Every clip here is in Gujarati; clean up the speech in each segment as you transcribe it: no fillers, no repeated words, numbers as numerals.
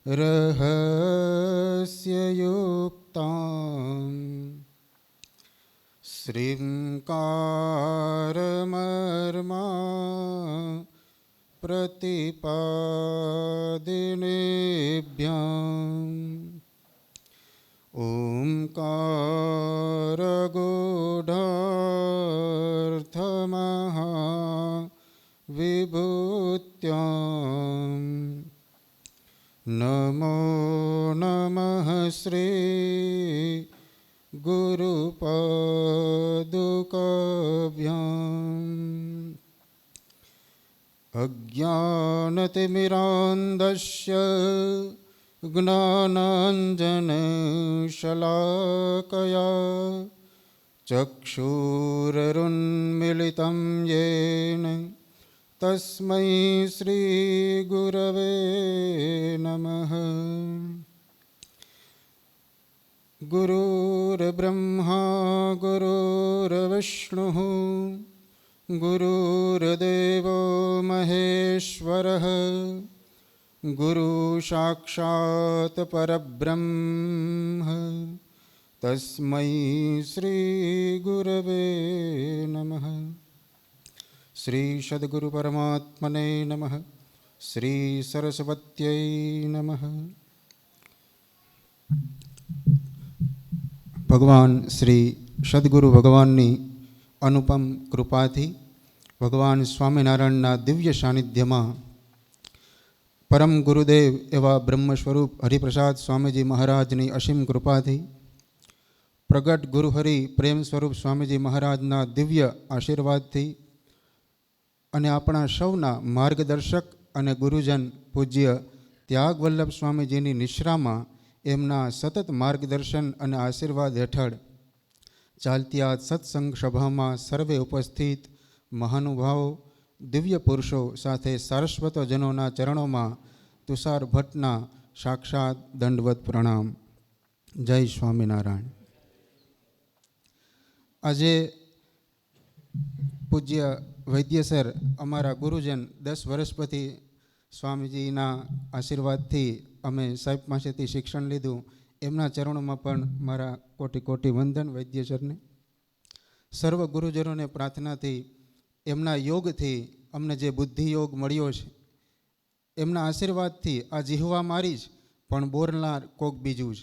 रहस्ययुक्तां श्रृङ्कारमर्मा प्रतिपादिनेभ्याम् ओंकारगूढार्थमहा विभूत्यां नमो नमः श्री गुरुपादुकाभ्याम् अज्ञानतिमिरान्धस्य ज्ञानाञ्जनशलाकया चक्षुरुन्मिलितं येन तस्मै श्रीगुरवे नमः। गुरुर्ब्रह्मा गुरुर्विष्णुः गुरुर्देवो महेश्वरः गुरु साक्षात् परब्रह्म तस्मै श्री गुरवे नमः। श्री सद्गुरु परमात्मने नमः। श्री सरस्वत्यै नमः। भगवान श्री सद्गुरु भगवाननी अनुपम कृपाथी भगवान स्वामीनारायणना दिव्य सानिध्यमां परम गुरुदेव एवं ब्रह्मस्वरूप हरिप्रसाद स्वामीजी महाराजनी असीम कृपाथी प्रगट गुरुहरि प्रेम स्वरूप स्वामीजी महाराजना दिव्य आशीर्वादथी अने आपणा सौना मार्गदर्शक अने गुरुजन पूज्य त्यागवल्लभ स्वामीजीनी निश्रामां एमना सतत मार्गदर्शन अने आशीर्वाद हेठळ चालती आ सत्संग सभा में सर्वे उपस्थित महानुभावों दिव्य पुरुषों साथे सारस्वतजनों चरणों में तुषार भट्टना साक्षात दंडवत प्रणाम। जय स्वामीनारायण। आजे पूज्य वैद्य सर अमरा गुरुजन 10 वर्ष पछी स्वामीजीना आशीर्वाद थी अमे साहेब पासेथी शिक्षण लीधुं। एमना चरणों में पण मारा कोटि कोटि वंदन वैद्य सर ने। सर्व गुरुजनों ने प्रार्थना थी एमना योग थी अमने जे बुद्धि योग मळ्यो छे एमना आशीर्वाद थी आ जीहवा मारी ज पण बोलनार कोक बीजू ज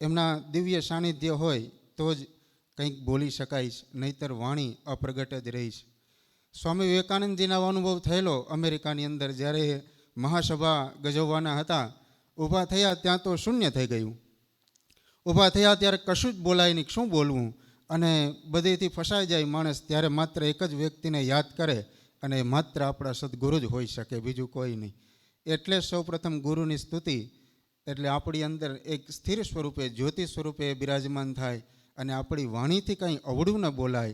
एमना दिव्य सानिध्य होय तो ज कंईक बोली शकाय, नहीतर वाणी अप्रगट ज रही। स्वामी विवेकानंदजीना अनुभव थयेलो अमेरिकानी अंदर ज्यारे महासभा गजववाना हता। ऊभा थया त्यां तो शून्य थई गयुं। ऊभा थया त्यारे कशुं ज बोलाय नहीं, शुं बोलवुं अने बधेथी फसाई जाय माणस त्यारे मात्र एक ज व्यक्तिने याद करे अने मात्र आपणा सद्गुरु ज होई शके, बीजुं कोई नहीं। एटले सौ प्रथम गुरुनी स्तुति एटले आपणी अंदर एक स्थिर स्वरूपे ज्योति स्वरूपे बिराजमान थाय अने आपणी वाणीथी कंई अवळुं न बोलाय,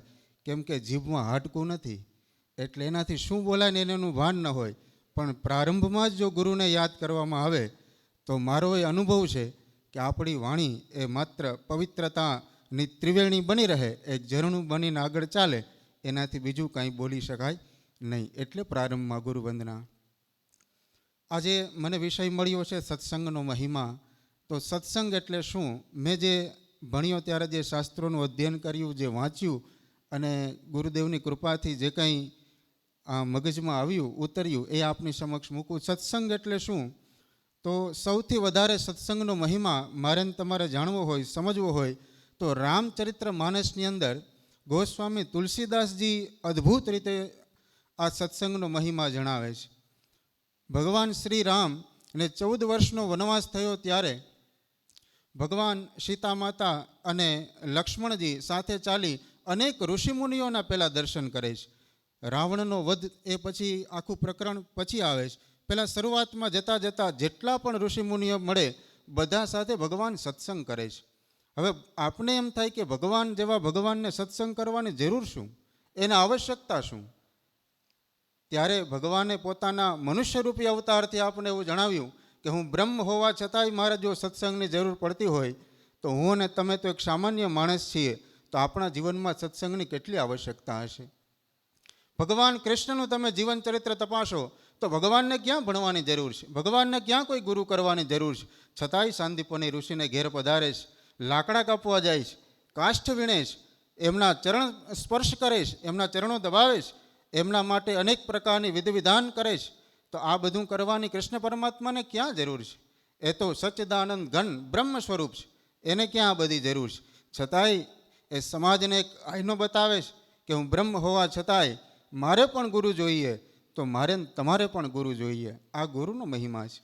केम के जीभमां हाडकું નથી एटले एनाथी शुं बोलाय ने एनुं भान न होय। पण प्रारंभमां ज जो गुरुने याद करवामां आवे तो मारो ए अनुभव छे कि आपणी वाणी ए मात्र पवित्रतानी त्रिवेणी बनी रहे, एक झरणुं बनीने आगळ चाले, एनाथी बीजुं कांई बोली शकाय नहीं। एटले प्रारंभमां गुरुवंदना। आजे मने विषय मळ्यो छे सत्संगनो महिमा। तो सत्संग एटले शुं? मैं जे भण्यो त्यारे जे शास्त्रोनुं अध्ययन कर्युं, जे वाँच्युं अने गुरुदेवनी कृपाथी जे कंई मगजमां आव्युं उतर्युं ए आपनी समक्ष मूकું। सत्संग एटले शुं? तो सौथी वधारे सत्संगनो महिमा मारे ने तमारे जाणवो होय, समजवो होय तो रामचरित्र मानसनी अंदर गोस्वामी तुलसीदासजी अद्भुत रीते आ सत्संगनो महिमा जणावे छे। भगवान श्री राम ने 14 वर्षनो वनवास थयो त्यारे भगवान सीता माता अने लक्ष्मणजी साथे चाली अनेक ऋषिमुनिओना पहेला दर्शन करे छे। रावणनो वध ए पछी आखुं प्रकरण पछी आवे छे। पहेला शरूआतमां जता जता जेटला पण ऋषिमुनिओ मळे बधा साथे भगवान सत्संग करे छे। हवे आपने एम थाय के भगवान जेवा भगवानने सत्संग करवानी जरूर शुं, एने आवश्यकता शुं? त्यारे भगवाने पोताना मनुष्यरूपी अवतारथी आपने एवुं जणाव्युं कि हूँ ब्रह्म होवा छतांय मारे जो सत्संगनी जरूर पड़ती होय तो हूँ ने तमे तो एक सामान्य माणस छीए, तो आपणा जीवन में सत्संगनी केटली आवश्यकता हशे। ભગવાન કૃષ્ણનું તમે જીવન ચરિત્ર તપાસો તો ભગવાનને ક્યાં ભણવાની જરૂર છે, ભગવાનને ક્યાં કોઈ ગુરુ કરવાની જરૂર છે. છતાંય સાંદીપની ઋષિને ઘેર પધારે છે, લાકડા કાપવા જાય છે, કાષ્ઠ વીણે છે, એમના ચરણ સ્પર્શ કરે છે, એમના ચરણો દબાવે છે, એમના માટે અનેક પ્રકારની વિધિ વિધાન કરે છે. તો આ બધું કરવાની કૃષ્ણ પરમાત્માને ક્યાં જરૂર છે? એ તો સચ્ચિદાનંદ ઘન બ્રહ્મ સ્વરૂપ છે, એને ક્યાં આ બધી જરૂર છે? છતાંય એ સમાજને એક આઈનો બતાવે છે કે હું બ્રહ્મ હોવા છતાંય મારે પણ ગુરુ જોઈએ, તો મારે તમારે પણ ગુરુ જોઈએ. આ ગુરુનો મહિમા છે.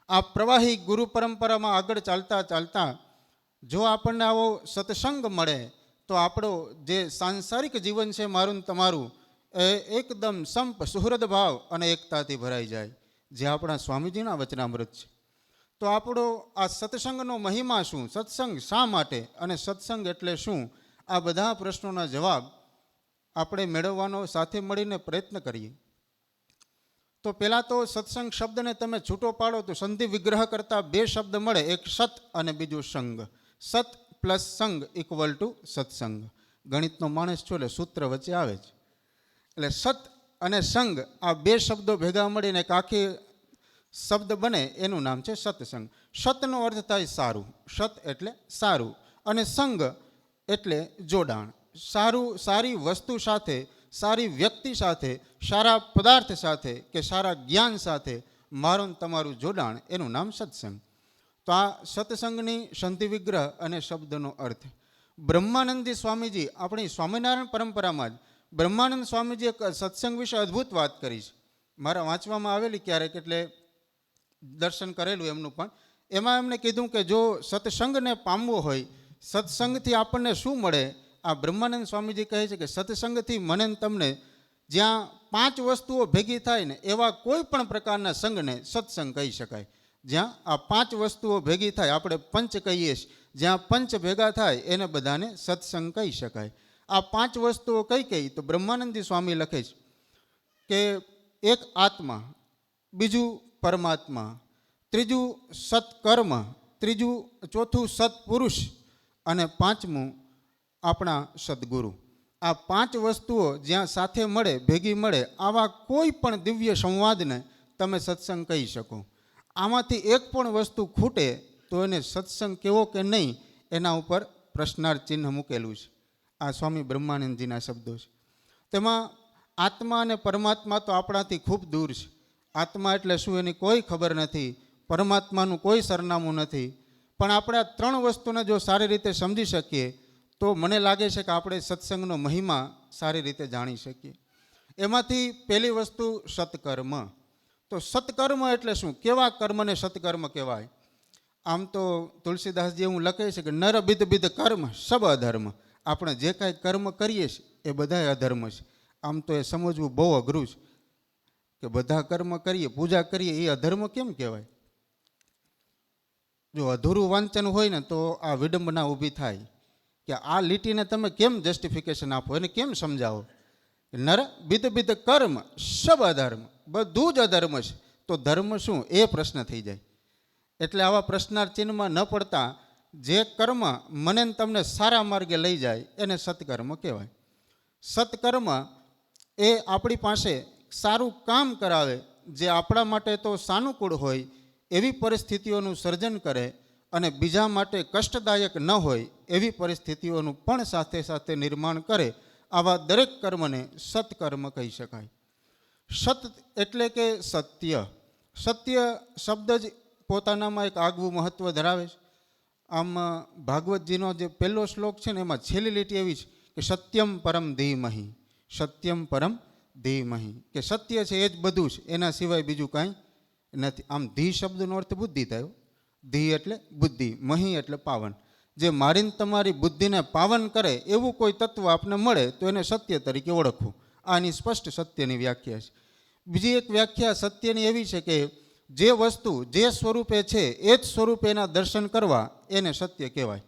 આ પ્રવાહી ગુરુ પરંપરામાં આગળ ચાલતા ચાલતા જો આપણને આવો સત્સંગ મળે તો આપણો જે સાંસારિક જીવન છે મારું ને તમારું એ એકદમ સંપ સુહૃદ ભાવ અને એકતાથી ભરાઈ જાય, જે આપણા સ્વામીજીના વચનામૃત છે. તો આપણો આ સત્સંગનો મહિમા શું, સત્સંગ શા માટે અને સત્સંગ એટલે શું, આ બધા પ્રશ્નોના જવાબ આપણે મેળવવાનો સાથે મળીને પ્રયત્ન કરીએ. તો પહેલાં તો સત્સંગ શબ્દને તમે છૂટો પાડો તો સંધિ વિગ્રહ કરતાં બે શબ્દ મળે, એક સત અને બીજું સંગ. સત પ્લસ સંગ ઇક્વલ ટુ સત્સંગ. ગણિતનો માણસ છો એટલે સૂત્ર વચ્ચે આવે છે. એટલે સત અને સંગ આ બે શબ્દો ભેગા મળીને એક આખી શબ્દ બને, એનું નામ છે સત્સંગ. સતનો અર્થ થાય સારું, સત એટલે સારું, અને સંગ એટલે જોડાણ. સારું, સારી વસ્તુ સાથે, સારી વ્યક્તિ સાથે, સારા પદાર્થ સાથે કે સારા જ્ઞાન સાથે મારું તમારું જોડાણ, એનું નામ સત્સંગ. તો આ સત્સંગની સંધિ વિગ્રહ અને શબ્દનો અર્થ. બ્રહ્માનંદજી સ્વામીજી, આપણી સ્વામિનારાયણ પરંપરામાં જ બ્રહ્માનંદ સ્વામીજી એક સત્સંગ વિશે અદ્ભુત વાત કરી છે. મારા વાંચવામાં આવેલી ક્યારેક, એટલે દર્શન કરેલું એમનું પણ. એમાં એમણે કીધું કે જો સત્સંગને પામવો હોય, સત્સંગથી આપણને શું મળે? આ બ્રહ્માનંદ સ્વામીજી કહે છે કે સત્સંગથી મને તમને જ્યાં 5 વસ્તુઓ ભેગી થાય ને એવા કોઈ પણ પ્રકારના સંઘને સત્સંગ કહી શકાય. જ્યાં આ 5 વસ્તુઓ ભેગી થાય, આપણે પંચ કહીએ છીએ, જ્યાં પંચ ભેગા થાય એને બધાને સત્સંગ કહી શકાય. આ 5 વસ્તુઓ કઈ કઈ? તો બ્રહ્માનંદજી સ્વામી લખે છે કે એક આત્મા, બીજું પરમાત્મા, ત્રીજું સત્કર્મ, ચોથું સત્પુરુષ અને પાંચમું આપણા સદગુરુ. આ 5 વસ્તુઓ જ્યાં સાથે મળે, ભેગી મળે, આવા કોઈ પણ દિવ્ય સંવાદને તમે સત્સંગ કહી શકો. આમાંથી એક પણ વસ્તુ ખૂટે તો એને સત્સંગ કેવો કે નહીં, એના ઉપર પ્રશ્નાર્થ ચિહ્ન મૂકેલું છે. આ સ્વામી બ્રહ્માનંદજીના શબ્દો છે. તેમાં આત્મા અને પરમાત્મા તો આપણાથી ખૂબ દૂર છે. આત્મા એટલે શું એની કોઈ ખબર નથી, પરમાત્માનું કોઈ સરનામું નથી. પણ આપણે આ 3 વસ્તુને જો સારી રીતે સમજી શકીએ તો મને લાગે છે કે આપણે સત્સંગનો મહિમા સારી રીતે જાણી શકીએ. એમાંથી પહેલી વસ્તુ સત્કર્મ. તો સત્કર્મ એટલે શું? કેવા કર્મને સત્કર્મ કહેવાય? આમ તો તુલસીદાસજી એવું લખે છે કે નર બિદ બિદ કર્મ સબ અધર્મ. આપણે જે કાંઈ કર્મ કરીએ છીએ એ બધા અધર્મ છે. આમ તો એ સમજવું બહુ અઘરું છે કે બધા કર્મ કરીએ, પૂજા કરીએ, એ અધર્મ કેમ કહેવાય? જો અધૂરું વાંચન હોય ને તો આ વિડંબના ઊભી થાય કે આ લીટીને તમે કેમ જસ્ટિફિકેશન આપો, એને કેમ સમજાવો? નર બિદ બિદ કર્મ સબ અધર્મ, બધું જ અધર્મ છે. તો ધર્મ શું? એ પ્રશ્ન થઈ જાય. એટલે આવા પ્રશ્નાર્થ ચિહ્નમાં ન પડતા જે કર્મ મને તમને સારા માર્ગે લઈ જાય એને સત્કર્મ કહેવાય. સત્કર્મ એ આપણી પાસે સારું કામ કરાવે, જે આપણા માટે તો સાનુકૂળ હોય એવી પરિસ્થિતિઓનું સર્જન કરે અને બીજા માટે કષ્ટદાયક ન હોય એવી પરિસ્થિતિઓનું પણ સાથે સાથે નિર્માણ કરે. આવા દરેક કર્મને સત્કર્મ કહી શકાય. સત એટલે કે સત્ય. સત્ય શબ્દ જ પોતાનામાં એક આગવું મહત્ત્વ ધરાવે છે. આમ ભાગવતજીનો જે પહેલો શ્લોક છે ને એમાં છેલ્લી લીટી એવી છે કે સત્યમ પરમ ધીમહિ, સત્યમ પરમ ધીમહિ, કે સત્ય છે એ જ બધું છે, એના સિવાય બીજું કાંઈ નથી. આમ ધી શબ્દનો અર્થ બુદ્ધિ થયો. ધી એટલે બુદ્ધિ, મહી એટલે પાવન. જે મારીને તમારી બુદ્ધિને પાવન કરે એવું કોઈ તત્વ આપને મળે તો એને સત્ય તરીકે ઓળખવું. આની સ્પષ્ટ સત્યની વ્યાખ્યા છે. બીજી એક વ્યાખ્યા સત્યની એવી છે કે જે વસ્તુ જે સ્વરૂપે છે એ જ સ્વરૂપે એના દર્શન કરવા એને સત્ય કહેવાય.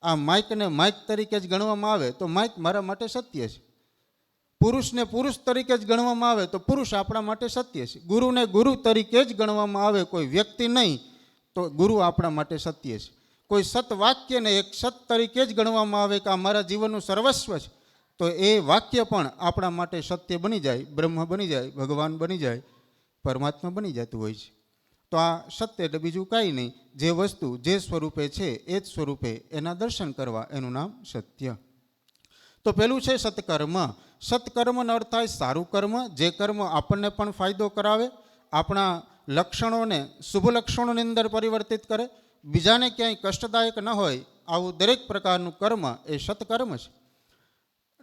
આ માઇકને માઇક તરીકે જ ગણવામાં આવે તો માઇક મારા માટે સત્ય છે. પુરુષને પુરુષ તરીકે જ ગણવામાં આવે તો પુરુષ આપણા માટે સત્ય છે. ગુરુને ગુરુ તરીકે જ ગણવામાં આવે, કોઈ વ્યક્તિ નહીં, તો ગુરુ આપણા માટે સત્ય છે. કોઈ સત વાક્યને એક સત તરીકે જ ગણવામાં આવે કે આ મારા જીવનનું સર્વસ્વ છે, તો એ વાક્ય પણ આપણા માટે સત્ય બની જાય, બ્રહ્મ બની જાય, ભગવાન બની જાય, પરમાત્મા બની જતું હોય છે. તો આ સત્ય એટલે બીજું કાંઈ નહીં, જે વસ્તુ જે સ્વરૂપે છે એ જ સ્વરૂપે એના દર્શન કરવા, એનું નામ સત્ય. તો પેલું છે સત્કર્મ. સત્કર્મનો અર્થ થાય સારું કર્મ, જે કર્મ આપણને પણ ફાયદો કરાવે, આપણા લક્ષણોને શુભ લક્ષણોની અંદર પરિવર્તિત કરે, બીજાને ક્યાંય કષ્ટદાયક ન હોય, આવું દરેક પ્રકારનું કર્મ એ સત્કર્મ છે.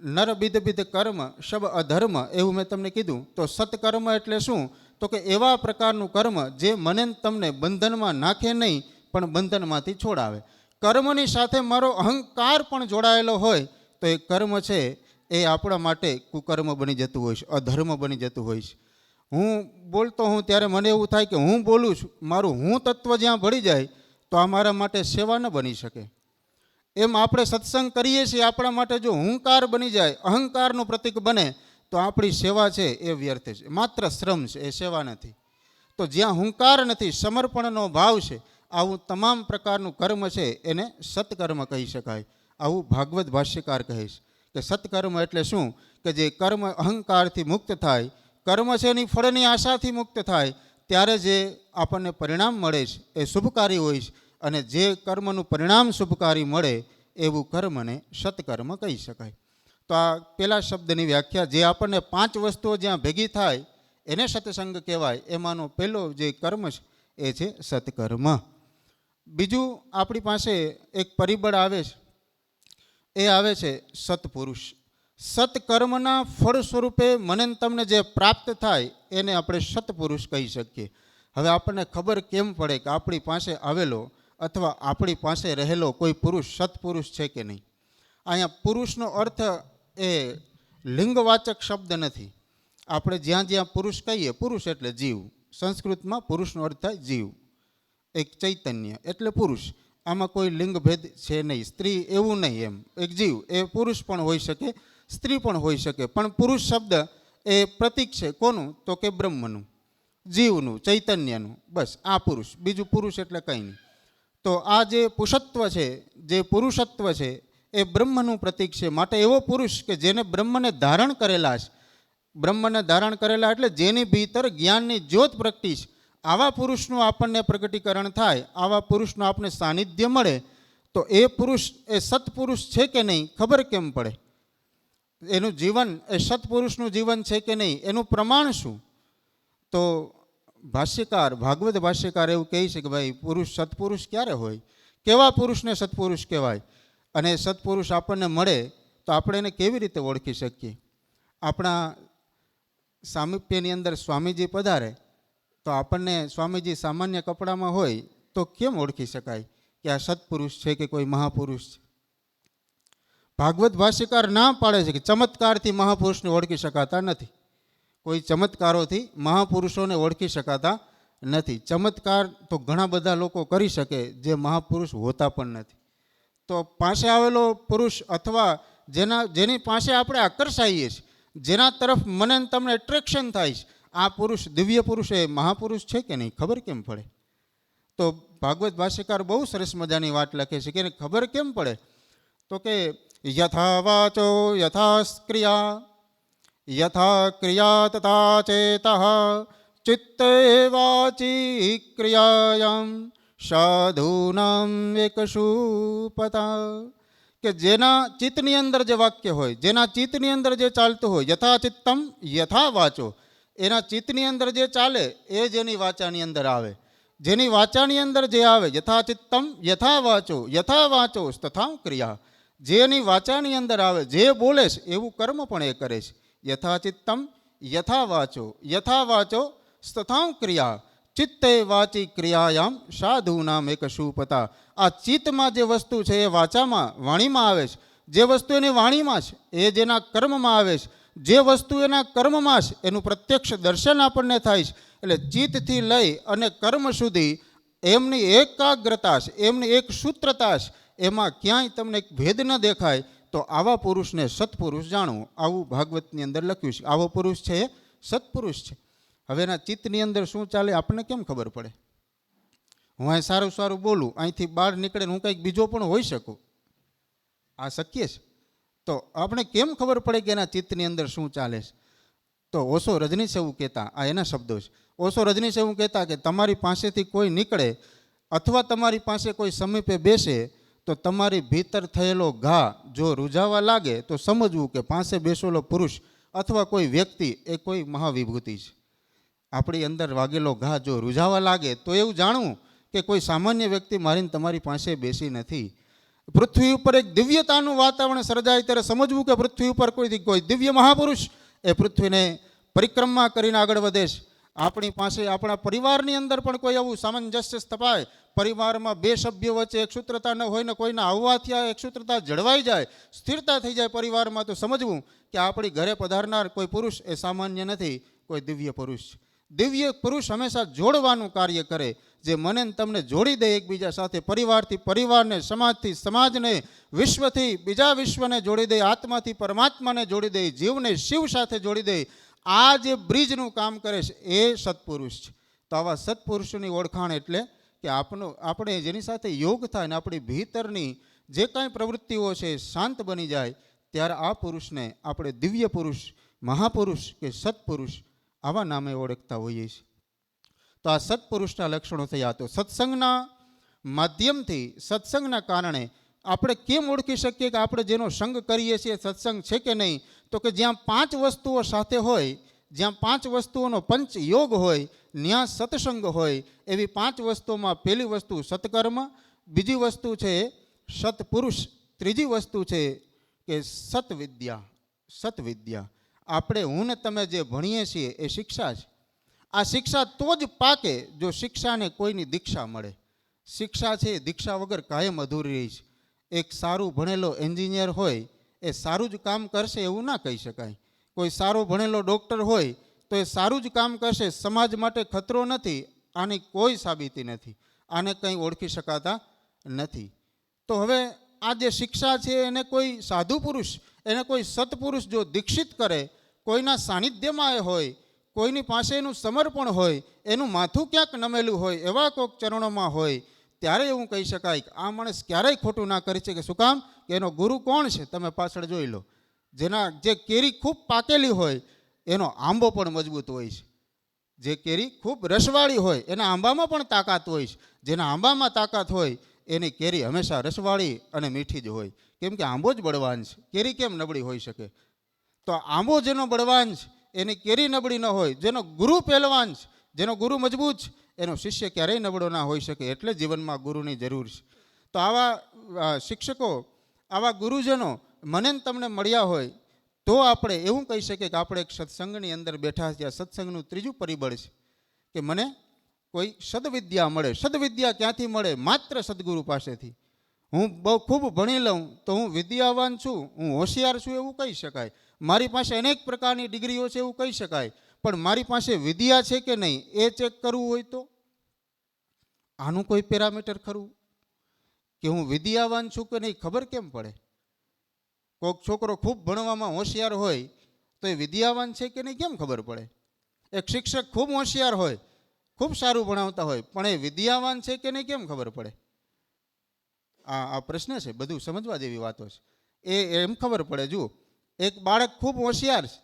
નર બિદ બિદ કર્મ શબ અધર્મ, એવું મેં તમને કીધું. તો સત્કર્મ એટલે શું? તો કે એવા પ્રકારનું કર્મ જે મને તમને બંધનમાં નાખે નહીં, પણ બંધનમાંથી છોડાવે. કર્મની સાથે મારો અહંકાર પણ જોડાયેલો હોય તો એ કર્મ છે એ આપણા માટે કુકર્મ બની જતું હોય છે, અધર્મ બની જતું હોય છે. હું બોલતો હું ત્યારે મને એવું થાય કે હું બોલું છું, મારું હું તત્વ જ્યાં ભળી જાય તો આ મારા માટે સેવા ન બની શકે. એમ આપણે સત્સંગ કરીએ છીએ, આપણા માટે જો હુંકાર બની જાય, અહંકારનું પ્રતીક બને, તો આપણી સેવા છે એ વ્યર્થ છે, માત્ર શ્રમ છે, એ સેવા નથી. તો જ્યાં હુંકાર નથી, સમર્પણનો ભાવ છે, આવું તમામ પ્રકારનું કર્મ છે એને સત્કર્મ કહી શકાય. આવું ભાગવત ભાષ્યકાર કહે છે કે સત્કર્મ એટલે શું? કે જે કર્મ અહંકારથી મુક્ત થાય, કર્મ છે એની ફળની આશાથી મુક્ત થાય, ત્યારે જે આપણને પરિણામ મળે છે એ શુભકારી હોય છે, અને જે કર્મનું પરિણામ શુભકારી મળે એવું કર્મને સત્કર્મ કહી શકાય. તો આ પેલા શબ્દની વ્યાખ્યા, જે આપણને 5 વસ્તુઓ જ્યાં ભેગી થાય એને સત્સંગ કહેવાય, એમાંનો પહેલો જે કર્મ છે એ છે સત્કર્મ. બીજું આપણી પાસે એક પરિબળ આવે છે, એ આવે છે સત્પુરુષ. સત્કર્મના ફળ સ્વરૂપે મને તમને જે પ્રાપ્ત થાય એને આપણે સત્પુરુષ કહી શકીએ. હવે આપણને ખબર કેમ પડે કે આપણી પાસે આવેલો અથવા આપણી પાસે રહેલો કોઈ પુરુષ સત્પુરુષ છે કે નહીં? અહીંયા પુરુષનો અર્થ એ લિંગવાચક શબ્દ નથી. આપણે જ્યાં જ્યાં પુરુષ કહીએ, પુરુષ એટલે જીવ, સંસ્કૃતમાં પુરુષનો અર્થ થાય જીવ, એક ચૈતન્ય એટલે પુરુષ. આમાં કોઈ લિંગભેદ છે નહીં, સ્ત્રી એવું નહીં. એમ એક જીવ એ પુરુષ પણ હોઈ શકે, સ્ત્રી પણ હોઈ શકે, પણ પુરુષ શબ્દ એ પ્રતીક છે કોનું? તો કે બ્રહ્મનું, જીવનું, ચૈતન્યનું. બસ આ પુરુષ, બીજું પુરુષ એટલે કંઈ નહીં. તો આ જે પુરુષત્વ છે, જે પુરુષત્વ છે, એ બ્રહ્મનું પ્રતીક છે. માટે એવો પુરુષ કે જેને બ્રહ્મને ધારણ કરેલા છે, બ્રહ્મને ધારણ કરેલા એટલે જેની ભીતર જ્ઞાનની જ્યોત પ્રગટી છે, આવા પુરુષનું આપણને પ્રગટીકરણ થાય, આવા પુરુષનું આપણને સાનિધ્ય મળે, તો એ પુરુષ એ સત્પુરુષ છે કે નહીં ખબર કેમ પડે? એનું જીવન એ સત્પુરુષનું જીવન છે કે નહીં એનું પ્રમાણ શું? તો ભાષ્યકાર, ભાગવત ભાષ્યકાર એવું કહે છે કે ભાઈ પુરુષ સત્પુરુષ ક્યારે હોય, કેવા પુરુષને સત્પુરુષ કહેવાય, અને સત્પુરુષ આપણને મળે તો આપણે એને કેવી રીતે ઓળખી શકીએ? આપણા સામીપ્યની અંદર સ્વામીજી પધારે તો આપણને સ્વામીજી સામાન્ય કપડામાં હોય તો કેમ ઓળખી શકાય કે આ સત્પુરુષ છે કે કોઈ મહાપુરુષ છે? ભાગવત ભાષ્યકાર ના પાડે છે કે ચમત્કારથી મહાપુરુષને ઓળખી શકાતા નથી. કોઈ ચમત્કારોથી મહાપુરુષોને ઓળખી શકાતા નથી. ચમત્કાર તો ઘણા બધા લોકો કરી શકે જે મહાપુરુષ હોતા પણ નથી. તો પાસે આવેલો પુરુષ અથવા જેની પાસે આપણે આકર્ષાઈએ છીએ, જેના તરફ મને તમને એટ્રેક્શન થાય છે, આ પુરુષ દિવ્ય પુરુષ એ મહાપુરુષ છે કે નહીં ખબર કેમ પડે? તો ભાગવત ભાષ્યકાર બહુ સરસ મજાની વાત લખે છે કે એને ખબર કેમ પડે? તો કે યથા વાચો યથા ક્રિયા, યથા ક્રિયા તથા ચેતઃ, ચિત્તે વાચી ક્રિયાયામ સાધૂનામ એકશુપતા. કે જેના ચિત્તની અંદર જે વાક્ય હોય, જેના ચિત્તની અંદર જે ચાલતું હોય, યથા ચિત્તમ યથા વાચો, એના ચિત્તની અંદર જે ચાલે એ જેની વાચાની અંદર આવે, જેની વાચાની અંદર જે આવે, યથા ચિત્તમ યથા વાચો તથા ક્રિયા, જેની વાચાની અંદર આવે, જે બોલે છે એવું કર્મ પણ એ કરે છે. યથા ચિત્તમ યથા વાચો તથા ક્રિયા, ચિત્તે વાચી ક્રિયાયામ સાધુનામ એક શુપતા. આ ચિત્તમાં જે વસ્તુ છે એ વાચામાં, વાણીમાં આવે છે, જે વસ્તુ એની વાણીમાં છે એ જેના કર્મમાં આવે છે, જે વસ્તુ એના કર્મમાં છે એનું પ્રત્યક્ષ દર્શન આપણને થાય છે. એટલે ચિત્તથી લઈ અને કર્મ સુધી એમની એકાગ્રતા છે, એમની એક સૂત્રતા છે, એમાં ક્યાંય તમને ભેદ ન દેખાય. તો આવા પુરુષને સત્પુરુષ જાણવું, આવું ભાગવતની અંદર લખ્યું છે. આવો પુરુષ છે એ સત્પુરુષ છે. હવે એના ચિત્તની અંદર શું ચાલે આપણને કેમ ખબર પડે? હું અહીં સારું બોલું, અહીંથી બહાર નીકળે હું કંઈક બીજો પણ હોઈ શકું, આ શક્ય છે. તો આપણે કેમ ખબર પડે કે એના ચિત્તની અંદર શું ચાલે છે? તો ઓશો રજનીશ એવું કહેતા, આ એના શબ્દો છે. ઓશો રજનીશ એવું કહેતા કે તમારી પાસેથી કોઈ નીકળે અથવા તમારી પાસે કોઈ સમીપે બેસે તો તમારી ભીતર થયેલો ઘા જો રૂઝાવા લાગે તો સમજવું કે પાસે બેસેલો પુરુષ અથવા કોઈ વ્યક્તિ એ કોઈ મહાવિભૂતિ છે. આપણી અંદર વાગેલો ઘા જો રૂઝાવા લાગે તો એવું જાણવું કે કોઈ સામાન્ય વ્યક્તિ મારીને તમારી પાસે બેસી નથી. પૃથ્વી ઉપર એક દિવ્યતાનું વાતાવરણ સર્જાય ત્યારે સમજવું કે પૃથ્વી ઉપર કોઈ દિવ્ય મહાપુરુષ એ પૃથ્વીને પરિક્રમા કરીને આગળ વધે છે. આપણી પાસે આપણા પરિવારની અંદર પણ કોઈ આવું સામંજસ્ય સ્થપાય, પરિવારમાં બે સભ્યો વચ્ચે એકસૂત્રતા ન હોય ને કોઈના આવવાથી આ એકસૂત્રતા જળવાઈ જાય, સ્થિરતા થઈ જાય પરિવારમાં, તો સમજવું કે આપણી ઘરે પધારનાર કોઈ પુરુષ એ સામાન્ય નથી, કોઈ દિવ્ય પુરુષ છે. દિવ્ય પુરુષ હંમેશા જોડવાનું કાર્ય કરે, જે મને તમને જોડી દે એકબીજા સાથે, પરિવારથી પરિવારને, સમાજથી સમાજને, વિશ્વથી બીજા વિશ્વને જોડી દે, આત્માથી પરમાત્માને જોડી દે, જીવને શિવ સાથે જોડી દે. આ જે બ્રિજનું કામ કરે છે એ સત્પુરુષ છે. તો આવા સત્પુરુષોની ઓળખાણ એટલે કે આપણે જેની સાથે યોગ થાય ને આપણી ભીતરની જે કાંઈ પ્રવૃત્તિઓ છે શાંત બની જાય, ત્યારે આ પુરુષને આપણે દિવ્ય પુરુષ, મહાપુરુષ કે સત્પુરુષ આવા નામે ઓળખતા હોઈએ છીએ. તો આ સત્પુરુષના લક્ષણો થયા. તો સત્સંગના માધ્યમથી, સત્સંગના કારણે આપણે કેમ ઓળખી શકીએ કે આપણે જેનો સંગ કરીએ છીએ સત્સંગ છે કે નહીં? તો કે જ્યાં 5 વસ્તુઓ સાથે હોય, જ્યાં 5 વસ્તુઓનો પંચ યોગ હોય, ત્યાં સત્સંગ હોય. એવી 5 વસ્તુઓમાં પહેલી વસ્તુ સત્કર્મ, બીજી વસ્તુ છે સત્પુરુષ, ત્રીજી વસ્તુ છે કે સત્વિદ્યા. સત્વિદ્યા આપણે હું ને તમે જે ભણીએ છીએ એ શિક્ષા છે. આ શિક્ષા તો જ પાકે જો શિક્ષાને કોઈની દીક્ષા મળે. શિક્ષા છે દીક્ષા વગર કાયમ અધૂરી રહી છે. એક સારું ભણેલો એન્જિનિયર હોય એ સારું જ કામ કરશે એવું ના કહી શકાય. કોઈ સારો ભણેલો ડૉક્ટર હોય તો એ સારું જ કામ કરશે, સમાજ માટે ખતરો નથી, આની કોઈ સાબિતી નથી, આને કંઈ ઓળખી શકાતા નથી. તો હવે આ જે શિક્ષા છે એને કોઈ સાધુ પુરુષ, એને કોઈ સત્પુરુષ જો દીક્ષિત કરે, કોઈના સાનિધ્યમાં એ હોય, કોઈની પાસે એનું સમર્પણ હોય, એનું માથું ક્યાંક નમેલું હોય, એવા કોઈક ચરણોમાં હોય, ત્યારે એવું કહી શકાય કે આ માણસ ક્યારેય ખોટું ના કરી શકે. શું કામ? કે એનો ગુરુ કોણ છે? તમે પાછળ જોઈ લો. જે કેરી ખૂબ પાકેલી હોય એનો આંબો પણ મજબૂત હોય છે. જે કેરી ખૂબ રસવાળી હોય એના આંબામાં પણ તાકાત હોય છે. જેના આંબામાં તાકાત હોય એની કેરી હંમેશા રસવાળી અને મીઠી જ હોય. કેમ કે આંબો જ બળવાન છે, કેરી કેમ નબળી હોઈ શકે? તો આંબો જેનો બળવાન છે એની કેરી નબળી ન હોય. જેનો ગુરુ પહેલવાન છે, જેનો ગુરુ મજબૂત છે, એનો શિષ્ય ક્યારેય નબળો ના હોઈ શકે. એટલે જીવનમાં ગુરુની જરૂર છે. તો આવા શિક્ષકો, આવા ગુરુજનો મને તમને મળ્યા હોય તો આપણે એવું કહી શકીએ કે આપણે એક સત્સંગની અંદર બેઠા છીએ. સત્સંગનું ત્રીજું પરિબળ છે કે મને કોઈ સદવિદ્યા મળે. સદવિદ્યા ક્યાંથી મળે? માત્ર સદગુરુ પાસેથી. હું બહુ ખૂબ ભણી લઉં તો હું વિદ્યાવાન છું, હું હોશિયાર છું એવું કહી શકાય. મારી પાસે અનેક પ્રકારની ડિગ્રીઓ છે એવું કહી શકાય. પણ મારી પાસે વિદ્યા છે કે નહીં એ ચેક કરવું હોય તો આનું કોઈ પેરામીટર ખરું કે હું વિદ્યાવાન છું કે નહીં ખબર કેમ પડે? કોઈક છોકરો ખૂબ ભણવામાં હોશિયાર હોય તો એ વિદ્યાવાન છે કે નહીં કેમ ખબર પડે? એક શિક્ષક ખૂબ હોશિયાર હોય, ખૂબ સારું ભણાવતા હોય, પણ એ વિદ્યાવાન છે કે નહીં કેમ ખબર પડે? આ પ્રશ્ન છે, બધું સમજવા જેવી વાતો છે. એમ ખબર પડે. જુઓ, એક બાળક ખૂબ હોશિયાર છે,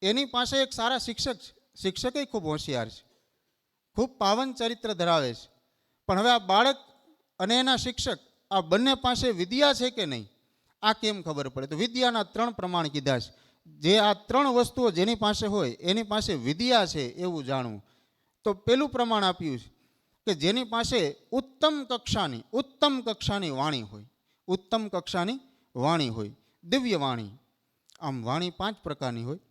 એની પાસે એક સારા શિક્ષક છે, શિક્ષકે ખૂબ હોશિયાર છે, ખૂબ પાવન ચરિત્ર ધરાવે છે. પણ હવે આ બાળક અને એના શિક્ષક આ બંને પાસે વિદ્યા છે કે નહીં આ કેમ ખબર પડે? તો વિદ્યાના 3 પ્રમાણ કીધા છે. જે આ 3 વસ્તુઓ જેની પાસે હોય એની પાસે વિદ્યા છે એવું જાણવું. તો પેલું પ્રમાણ આપ્યું છે કે જેની પાસે ઉત્તમ કક્ષાની વાણી હોય. ઉત્તમ કક્ષાની વાણી હોય, દિવ્ય વાણી. આમ વાણી 5 પ્રકારની હોય: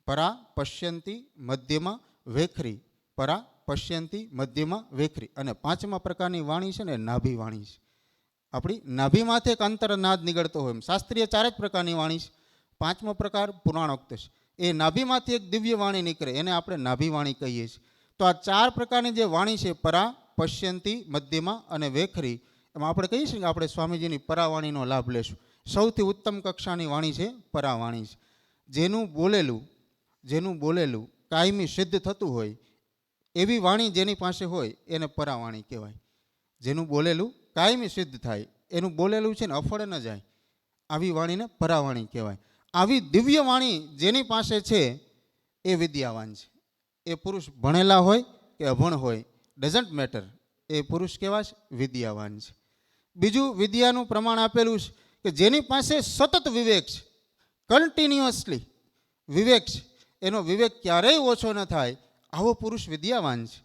પરા, પશ્યંતી, મધ્યમાં, વેખરી. પરા, પશ્યંતી, મધ્યમાં, વેખરી. અને 5મા પ્રકારની વાણી છે ને નાભી વાણી છે. આપણી નાભીમાંથી એક અંતરનાદ નીકળતો હોય. શાસ્ત્રીય 4 જ પ્રકારની વાણી છે. 5મો પ્રકાર પુરાણોક્ત છે. એ નાભીમાંથી એક દિવ્ય વાણી નીકળે એને આપણે નાભી વાણી કહીએ છીએ. તો આ 4 પ્રકારની જે વાણી છે, પરા, પશ્યંતી, મધ્યમાં અને વેખરી, એમાં આપણે કહીએ છીએ કે આપણે સ્વામીજીની પરાવાણીનો લાભ લેશું. સૌથી ઉત્તમ કક્ષાની વાણી છે પરાવાણી છે. જેનું બોલેલું કાયમી સિદ્ધ થતું હોય એવી વાણી જેની પાસે હોય એને પરાવાણી કહેવાય. જેનું બોલેલું કાયમી સિદ્ધ થાય, એનું બોલેલું છે ને અફળ ન જાય, આવી વાણીને પરાવાણી કહેવાય. આવી દિવ્ય વાણી જેની પાસે છે એ વિદ્યાવાન છે. એ પુરુષ ભણેલા હોય કે અભણ હોય, ડઝન્ટ મેટર, એ પુરુષ કેવા છે? વિદ્યાવાન છે. બીજું વિદ્યાનું પ્રમાણ આપેલું છે કે જેની પાસે સતત વિવેક છે, કન્ટિન્યુઅસલી વિવેક છે, એનો વિવેક ક્યારેય ઓછો ન થાય, આવો પુરુષ વિદ્યાવાન છે.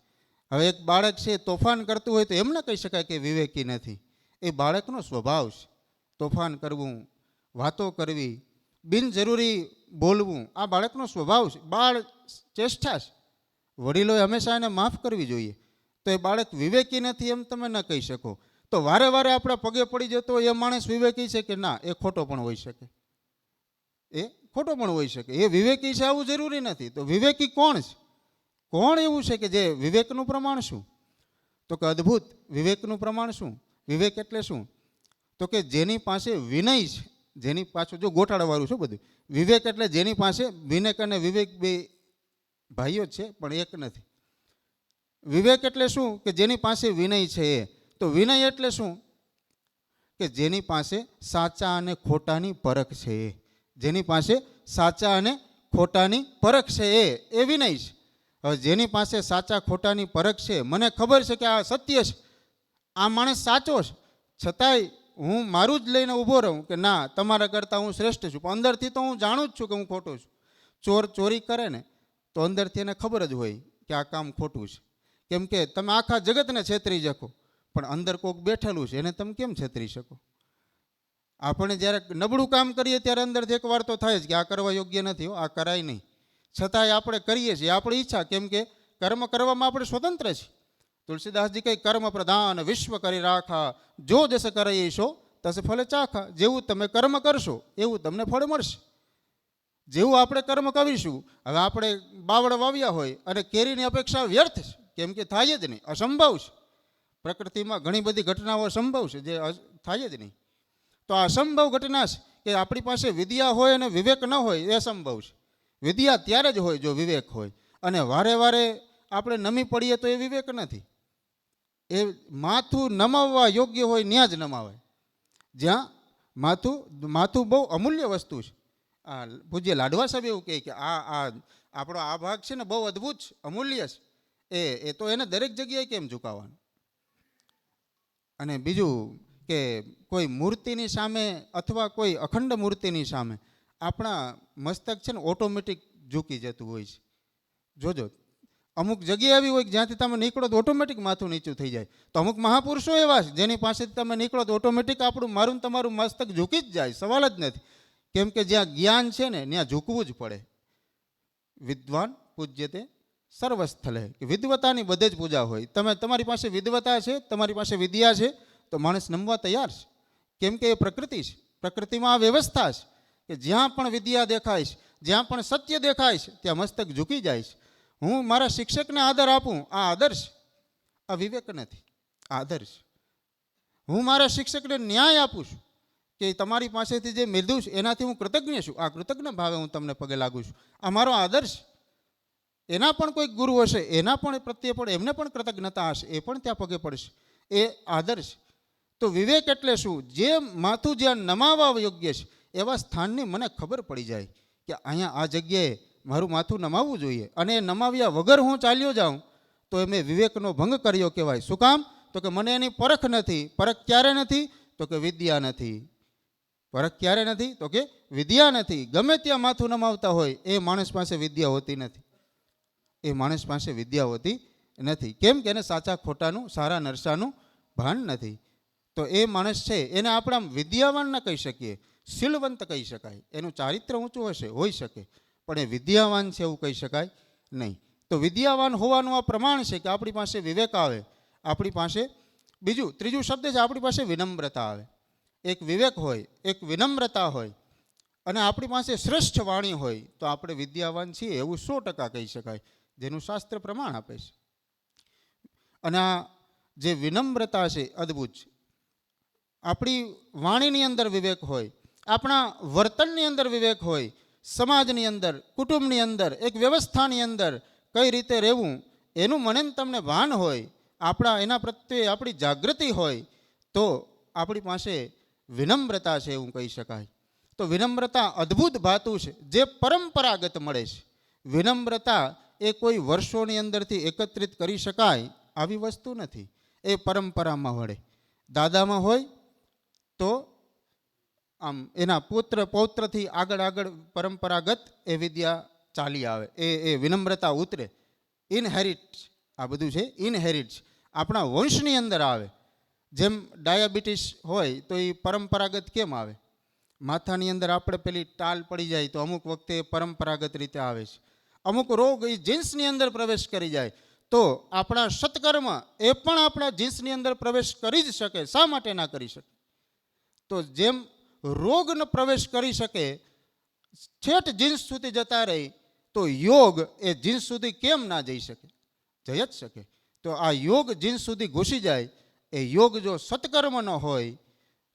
હવે એક બાળક છે તોફાન કરતું હોય તો એમ ન કહી શકાય કે વિવેકી નથી. એ બાળકનો સ્વભાવ છે. તોફાન કરવું, વાતો કરવી, બિનજરૂરી બોલવું, આ બાળકનો સ્વભાવ છે. બાળ ચેષ્ટા છે. વડીલોએ હંમેશા એને માફ કરવી જોઈએ. તો એ બાળક વિવેકી નથી એમ તમે ન કહી શકો. તો વારે વારે આપણા પગે પડી જતો હોય એ માણસ વિવેકી છે કે ના? એ ખોટો પણ હોઈ શકે. એ ખોટો પણ હોઈ શકે. એ વિવેકી છે આવું જરૂરી નથી. તો વિવેકી કોણ છે? કોણ એવું છે કે જે વિવેકનું પ્રમાણ શું? તો કે અદ્ભુત. વિવેકનું પ્રમાણ શું? વિવેક એટલે શું? તો કે જેની પાસે વિનય છે, જેની પાછું જો ગોટાળાવાળું છે બધું. વિવેક એટલે જેની પાસે, વિવેક અને વિવેક બે ભાઈઓ છે પણ એક નથી. વિવેક એટલે શું? કે જેની પાસે વિનય છે એ. તો વિનય એટલે શું? કે જેની પાસે સાચા અને ખોટાની પરખ છે એ. જેની પાસે સાચા અને ખોટાની પરખ છે એ વિનય છે. હવે જેની પાસે સાચા ખોટાની પરખ છે, મને ખબર છે કે આ સત્ય છે, આ માણસ સાચો છે, છતાંય હું મારું જ લઈને ઊભો રહું કે ના, તમારા કરતાં હું શ્રેષ્ઠ છું, પણ અંદરથી તો હું જાણું જ છું કે હું ખોટો છું. ચોર ચોરી કરે ને તો અંદરથી એને ખબર જ હોય કે આ કામ ખોટું છે. કેમ કે તમે આખા જગતને છેતરી શકો, પણ અંદર કોક બેઠેલું છે એને તમે કેમ છેતરી શકો? આપણે જ્યારે નબળું કામ કરીએ ત્યારે અંદરથી એક વાર તો થાય જ કે આ કરવા યોગ્ય નથી, આ કરાય નહીં, છતાંય આપણે કરીએ છીએ આપણી ઈચ્છા. કેમ કે કર્મ કરવામાં આપણે સ્વતંત્ર છીએ. તુલસીદાસજી કહે કર્મ પ્રધાન વિશ્વ કરી રાખા, જો જસ કરઈશો તસ ફળ ચાખા. જેવું તમે કર્મ કરશો એવું તમને ફળ મળશે. જેવું આપણે કર્મ કરીશું. હવે આપણે બાવળ વાવ્યા હોય અને કેરીની અપેક્ષા વ્યર્થ છે, કેમ કે થાય જ નહીં, અસંભવ છે. પ્રકૃતિમાં ઘણી બધી ઘટનાઓ સંભવ છે જે થાય જ નહીં. તો આ અસંભવ ઘટના છે કે આપણી પાસે વિદ્યા હોય અને વિવેક ન હોય એ સંભવ છે. વિદ્યા ત્યારે જ હોય જો વિવેક હોય. અને વારે વારે આપણે નમી પડીએ તો એ વિવેક નથી. એ માથું નમાવવા યોગ્ય હોય ત્યાં જ નમાવાય. જ્યાં માથું બહુ અમૂલ્ય વસ્તુ છે. આ પૂજ્ય લાડવા સાહેબ એવું કહે કે આ આપણો આ ભાગ છે ને બહુ અદ્ભુત છે, અમૂલ્ય છે. એ તો એને દરેક જગ્યાએ કેમ ઝુકાવવાનું? અને બીજું કે કોઈ મૂર્તિની સામે અથવા કોઈ અખંડ મૂર્તિની સામે આપણા મસ્તક છે ને ઓટોમેટિક ઝૂકી જતું હોય છે. જોજો, અમુક જગ્યા એવી હોય કે જ્યાંથી તમે નીકળો તો ઓટોમેટિક માથું નીચું થઈ જાય. તો અમુક મહાપુરુષો એવા છે જેની પાસેથી તમે નીકળો તો ઓટોમેટિક મારું તમારું મસ્તક ઝૂકી જ જાય, સવાલ જ નથી. કેમ કે જ્યાં જ્ઞાન છે ને ત્યાં ઝૂકવું જ પડે. વિદ્વાન પૂજ્યતે સર્વસ્થલે, કે વિદ્વતાની બધે જ પૂજા હોય. તમારી પાસે વિદ્વતા છે, તમારી પાસે વિદ્યા છે તો માણસ નમવા તૈયાર છે. કેમ કે એ પ્રકૃતિ છે. પ્રકૃતિમાં આ વ્યવસ્થા છે કે જ્યાં પણ વિદ્યા દેખાય છે, જ્યાં પણ સત્ય દેખાય છે ત્યાં મસ્તક ઝૂકી જાય છે. હું મારા શિક્ષકને આદર આપું, આ આદર્શ, આ વિવેક નથી, આ આદર્શ. હું મારા શિક્ષકને ન્યાય આપું છું કે તમારી પાસેથી જે મેળવ્યું છે એનાથી હું કૃતજ્ઞ છું, આ કૃતજ્ઞ ભાવે હું તમને પગે લાગુ છું, આ મારો આદર્શ. એના પણ કોઈક ગુરુ હશે, એના પણ પ્રત્યે પણ એમને પણ કૃતજ્ઞતા હશે, એ પણ ત્યાં પગે પડશે, એ આદર્શ. તો વિવેક એટલે શું? જે માથું જ્યાં નમાવવા યોગ્ય છે એવા સ્થાનની મને ખબર પડી જાય કે અહીંયા આ જગ્યાએ મારું માથું નમાવવું જોઈએ, અને એ નમાવ્યા વગર હું ચાલ્યો જાઉં તો એ મેં વિવેકનો ભંગ કર્યો કહેવાય. શું કામ? તો કે મને એની પરખ નથી. પરખ ક્યારે નથી? તો કે વિદ્યા નથી. પરખ ક્યારે નથી? તો કે વિદ્યા નથી. ગમે ત્યાં માથું નમાવતા હોય એ માણસ પાસે વિદ્યા હોતી નથી. એ માણસ પાસે વિદ્યા હોતી નથી. કેમ કે એને સાચા ખોટાનું, સારા નરસાનું ભાન નથી. તો એ માણસ છે એને આપણે આમ વિદ્યાવાન ન કહી શકીએ, શીલવંત કહી શકાય. એનું ચારિત્ર ઊંચું હશે, હોઈ શકે, પણ એ વિદ્યાવાન છે એવું કહી શકાય નહીં. તો વિદ્યાવાન હોવાનું આ પ્રમાણ છે કે આપણી પાસે વિવેક આવે, આપણી પાસે ત્રીજું શબ્દ છે આપણી પાસે વિનમ્રતા આવે. એક વિવેક હોય, એક વિનમ્રતા હોય અને આપણી પાસે શ્રેષ્ઠ વાણી હોય તો આપણે વિદ્યાવાન છીએ એવું 100% કહી શકાય, જેનું શાસ્ત્ર પ્રમાણ આપે છે. અને આ જે વિનમ્રતા છે અદ્ભુત છે. આપણી વાણીની અંદર વિવેક હોય, આપણા વર્તનની અંદર વિવેક હોય, સમાજની અંદર, કુટુંબની અંદર, એક વ્યવસ્થાની અંદર કઈ રીતે રહેવું એનું મને તમને ભાન હોય, એના પ્રત્યે આપણી જાગૃતિ હોય તો આપણી પાસે વિનમ્રતા છે એવું કહી શકાય. તો વિનમ્રતા અદ્ભુત ધાતુ છે જે પરંપરાગત મળે છે. વિનમ્રતા એ કોઈ વર્ષોની અંદરથી એકત્રિત કરી શકાય આવી વસ્તુ નથી. એ પરંપરામાં મળે. દાદામાં હોય તો આમ એના પુત્ર પૌત્રથી આગળ આગળ પરંપરાગત એ વિદ્યા ચાલી આવે. એ વિનમ્રતા ઉતરે. ઇનહેરિટ આ બધું છે, ઇનહેરિટ આપણા વંશની અંદર આવે. જેમ ડાયાબિટીસ હોય તો એ પરંપરાગત કેમ આવે? માથાની અંદર આપણે પેલી ટાલ પડી જાય તો અમુક વખતે પરંપરાગત રીતે આવે છે. અમુક રોગ એ જીન્સની અંદર પ્રવેશ કરી જાય તો આપણા સત્કર્મ એ પણ આપણા જીન્સની અંદર પ્રવેશ કરી જ શકે. શા માટે ના કરી શકે? તો જેમ રોગ ન પ્રવેશ કરી શકે, છેટ જીન્સ સુધી જતા રહી, તો યોગ એ જીન્સ સુધી કેમ ના જઈ શકે? જઈ જ શકે. તો આ યોગ જીન્સ સુધી ઘૂસી જાય. એ યોગ જો સત્કર્મનો હોય,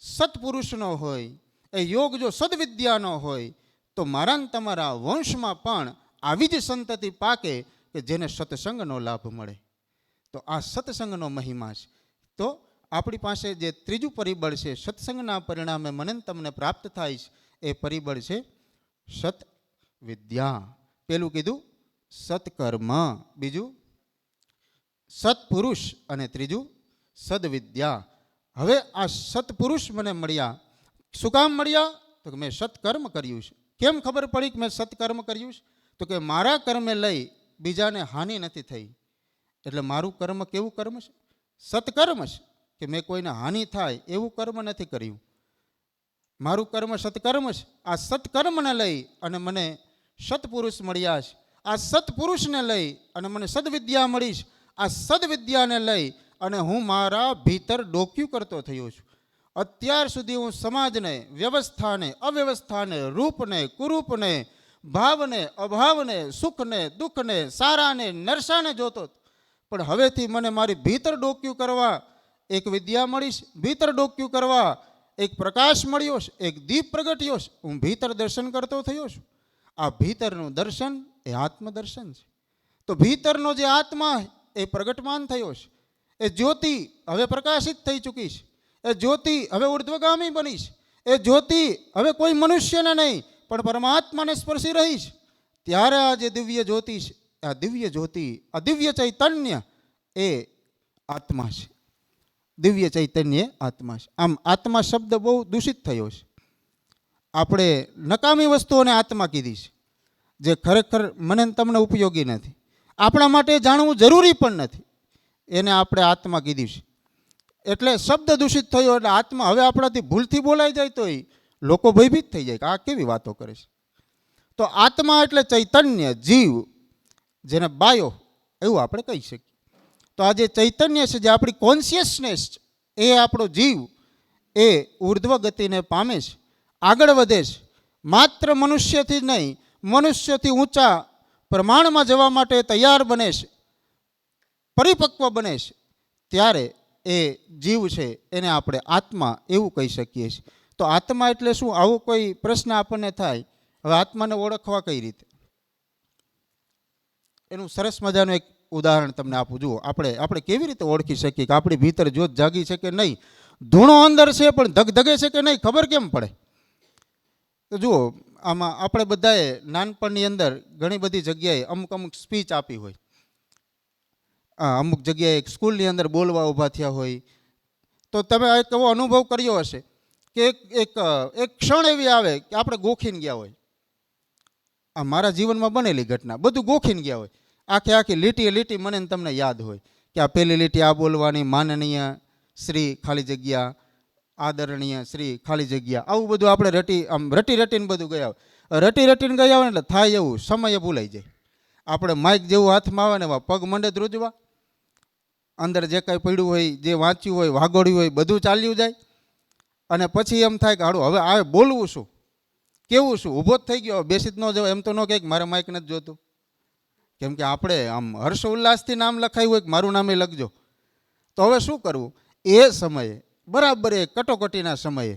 સત્પુરુષનો હોય, એ યોગ જો સદવિદ્યાનો હોય, તો મારા તમારા વંશમાં પણ આવી જ સંતતિ પાકે કે જેને સત્સંગનો લાભ મળે. તો આ સત્સંગનો મહિમા છે. તો આપણી પાસે જે ત્રીજું પરિબળ છે, સત્સંગના પરિણામે મને તમને પ્રાપ્ત થાય છે, એ પરિબળ છે સત વિદ્યા. પેલું કીધું સત્કર્મ, બીજું સત્પુરુષ અને ત્રીજું સદવિદ્યા. હવે આ સત્પુરુષ મને મળ્યા. શું કામ મળ્યા? તો કે મેં સત્કર્મ કર્યું છે. કેમ ખબર પડી કે મેં સત્કર્મ કર્યું છે? તો કે મારા કર્મે લઈ બીજાને હાનિ નથી થઈ. એટલે મારું કર્મ કેવું કર્મ છે? સત્કર્મ છે. કે મેં કોઈને હાનિ થાય એવું કર્મ નથી કર્યું. મારું કર્મ સત્કર્મ છે. આ સત્કર્મને લઈ અને મને સત્પુરુષ મળ્યા છે. આ સત્પુરુષને લઈ અને મને સદવિદ્યા મળી છે. આ સદવિદ્યાને લઈ અને હું મારા ભીતર ડોક્યું કરતો થયો છું. અત્યાર સુધી હું સમાજને, વ્યવસ્થાને, અવ્યવસ્થાને, રૂપને, કુરૂપને, ભાવને, અભાવને, સુખને, દુઃખને, સારાને, નરસાને જોતો. પણ હવેથી મને મારી ભીતર ડોક્યું કરવા એક વિદ્યા મળી છે. ભીતર ડોક્યું કરવા એક પ્રકાશ મળ્યો છે, એક દીપ પ્રગટ્યો છે. હું ભીતર દર્શન કરતો થયો છું. આ ભીતરનું દર્શન એ આત્મદર્શન છે. તો ભીતરનો જે આત્મા એ પ્રગટમાન થયો છે. એ જ્યોતિ હવે પ્રકાશિત થઈ ચૂકી છે. એ જ્યોતિ હવે ઉર્ધ્વગામી બની છે. એ જ્યોતિ હવે કોઈ મનુષ્યને નહીં પણ પરમાત્માને સ્પર્શી રહી છે. ત્યારે આ જે દિવ્ય જ્યોતિ છે, આ દિવ્ય જ્યોતિ, આ દિવ્ય ચૈતન્ય એ આત્મા છે. દિવ્ય ચૈતન્ય આત્મા છે. આમ આત્મા શબ્દ બહુ દૂષિત થયો છે. આપણે નકામી વસ્તુઓને આત્મા કીધી છે, જે ખરેખર મને તમને ઉપયોગી નથી. આપણા માટે જાણવું જરૂરી પણ નથી. એને આપણે આત્મા કીધી છે. એટલે શબ્દ દૂષિત થયો એટલે આત્મા હવે આપણાથી ભૂલથી બોલાઈ જાય તો લોકો ભયભીત થઈ જાય કે આ કેવી વાતો કરે છે. તો આત્મા એટલે ચૈતન્ય, જીવ, જેને બાયો એવું આપણે કહી શકીએ. તો આ જે ચૈતન્ય છે, જે આપણી કોન્શિયસનેસ છે, એ આપણો જીવ એ ઉર્ધ્વ ગતિને પામે છે, આગળ વધે છે. માત્ર મનુષ્યથી જ નહીં, મનુષ્યથી ઊંચા પ્રમાણમાં જવા માટે તૈયાર બને છે, પરિપક્વ બને છે. ત્યારે એ જીવ છે એને આપણે આત્મા એવું કહી શકીએ છીએ. તો આત્મા એટલે શું? આવો કોઈ પ્રશ્ન આપણને થાય, હવે આત્માને ઓળખવા કઈ રીતે? એનું સરસ મજાનું એક ઉદાહરણ તમને આપું. જુઓ, આપણે કેવી રીતે ઓળખી શકીએ કે આપણી ભીતર જ્યોત જાગી છે કે નહીં? ધૂણો અંદર છે પણ ધગધગે છે કે નહીં, ખબર કેમ પડે? તો જુઓ, આમાં આપણે બધાએ નાનપણની અંદર ઘણી બધી જગ્યાએ અમુક સ્પીચ આપી હોય. અમુક જગ્યાએ સ્કૂલની અંદર બોલવા ઊભા થયા હોય. તો તમે એક એવો અનુભવ કર્યો હશે કે એક ક્ષણ એવી આવે કે આપણે ગોખીને ગયા હોય. આ મારા જીવનમાં બનેલી ઘટના, બધું ગોખીને ગયા હોય. આખી લીટી મને તમને યાદ હોય કે આ પહેલી લીટી આ બોલવાની, માનનીય શ્રી ખાલી જગ્યા, આદરણીય શ્રી ખાલી જગ્યા, આવું બધું આપણે રટીને બધું ગયા હોય. રટીને ગયા હોય એટલે થાય એવું સમય ભૂલાઈ જાય. આપણે માઇક જેવું હાથમાં આવે ને એવા પગ મંડે ધ્રુજવા, અંદર જે કાંઈ પડ્યું હોય, જે વાંચ્યું હોય, વાગોડ્યું હોય, બધું ચાલ્યું જાય. અને પછી એમ થાય કે હાડું હવે આવે બોલવું શું, કેવું શું? ઊભો જ થઈ ગયો, બેસી જ ન જવાય. એમ તો ન કહે કે મારે માઇક નથી જોતું, કેમ કે આપણે આમ હર્ષ ઉલ્લાસથી નામ લખાયું હોય કે મારું નામે લખજો. તો હવે શું કરવું? એ સમયે બરાબર એ કટોકટીના સમયે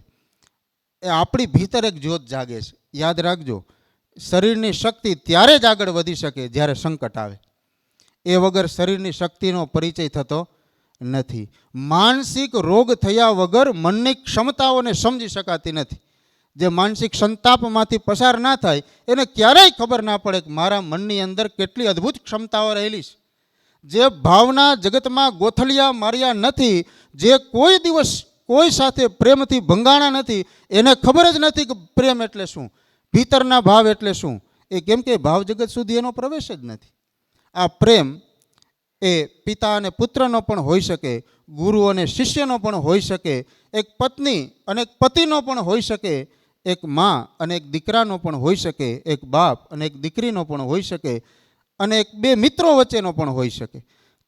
એ આપણી ભીતર એક જ્યોત જાગે છે. યાદ રાખજો, શરીરની શક્તિ ત્યારે જ આગળ વધી શકે જ્યારે સંકટ આવે. એ વગર શરીરની શક્તિનો પરિચય થતો નથી. માનસિક રોગ થયા વગર મનની ક્ષમતાઓને સમજી શકાતી નથી. જે માનસિક સંતાપમાંથી પસાર ના થાય એને ક્યારેય ખબર ના પડે કે મારા મનની અંદર કેટલી અદ્ભુત ક્ષમતાઓ રહેલી છે. જે ભાવના જગતમાં ગોથલિયા માર્યા નથી, જે કોઈ દિવસ કોઈ સાથે પ્રેમથી ભંગાણા નથી, એને ખબર જ નથી કે પ્રેમ એટલે શું, ભીતરના ભાવ એટલે શું. એ કેમ કે ભાવ જગત સુધી એનો પ્રવેશ જ નથી. આ પ્રેમ એ પિતા અને પુત્રનો પણ હોઈ શકે, ગુરુ અને શિષ્યનો પણ હોઈ શકે, એક પત્ની અને એક પતિનો પણ હોઈ શકે, એક મા અને એક દીકરાનો પણ હોઈ શકે, એક બાપ અને એક દીકરીનો પણ હોઈ શકે, અને એક બે મિત્રો વચ્ચેનો પણ હોઈ શકે.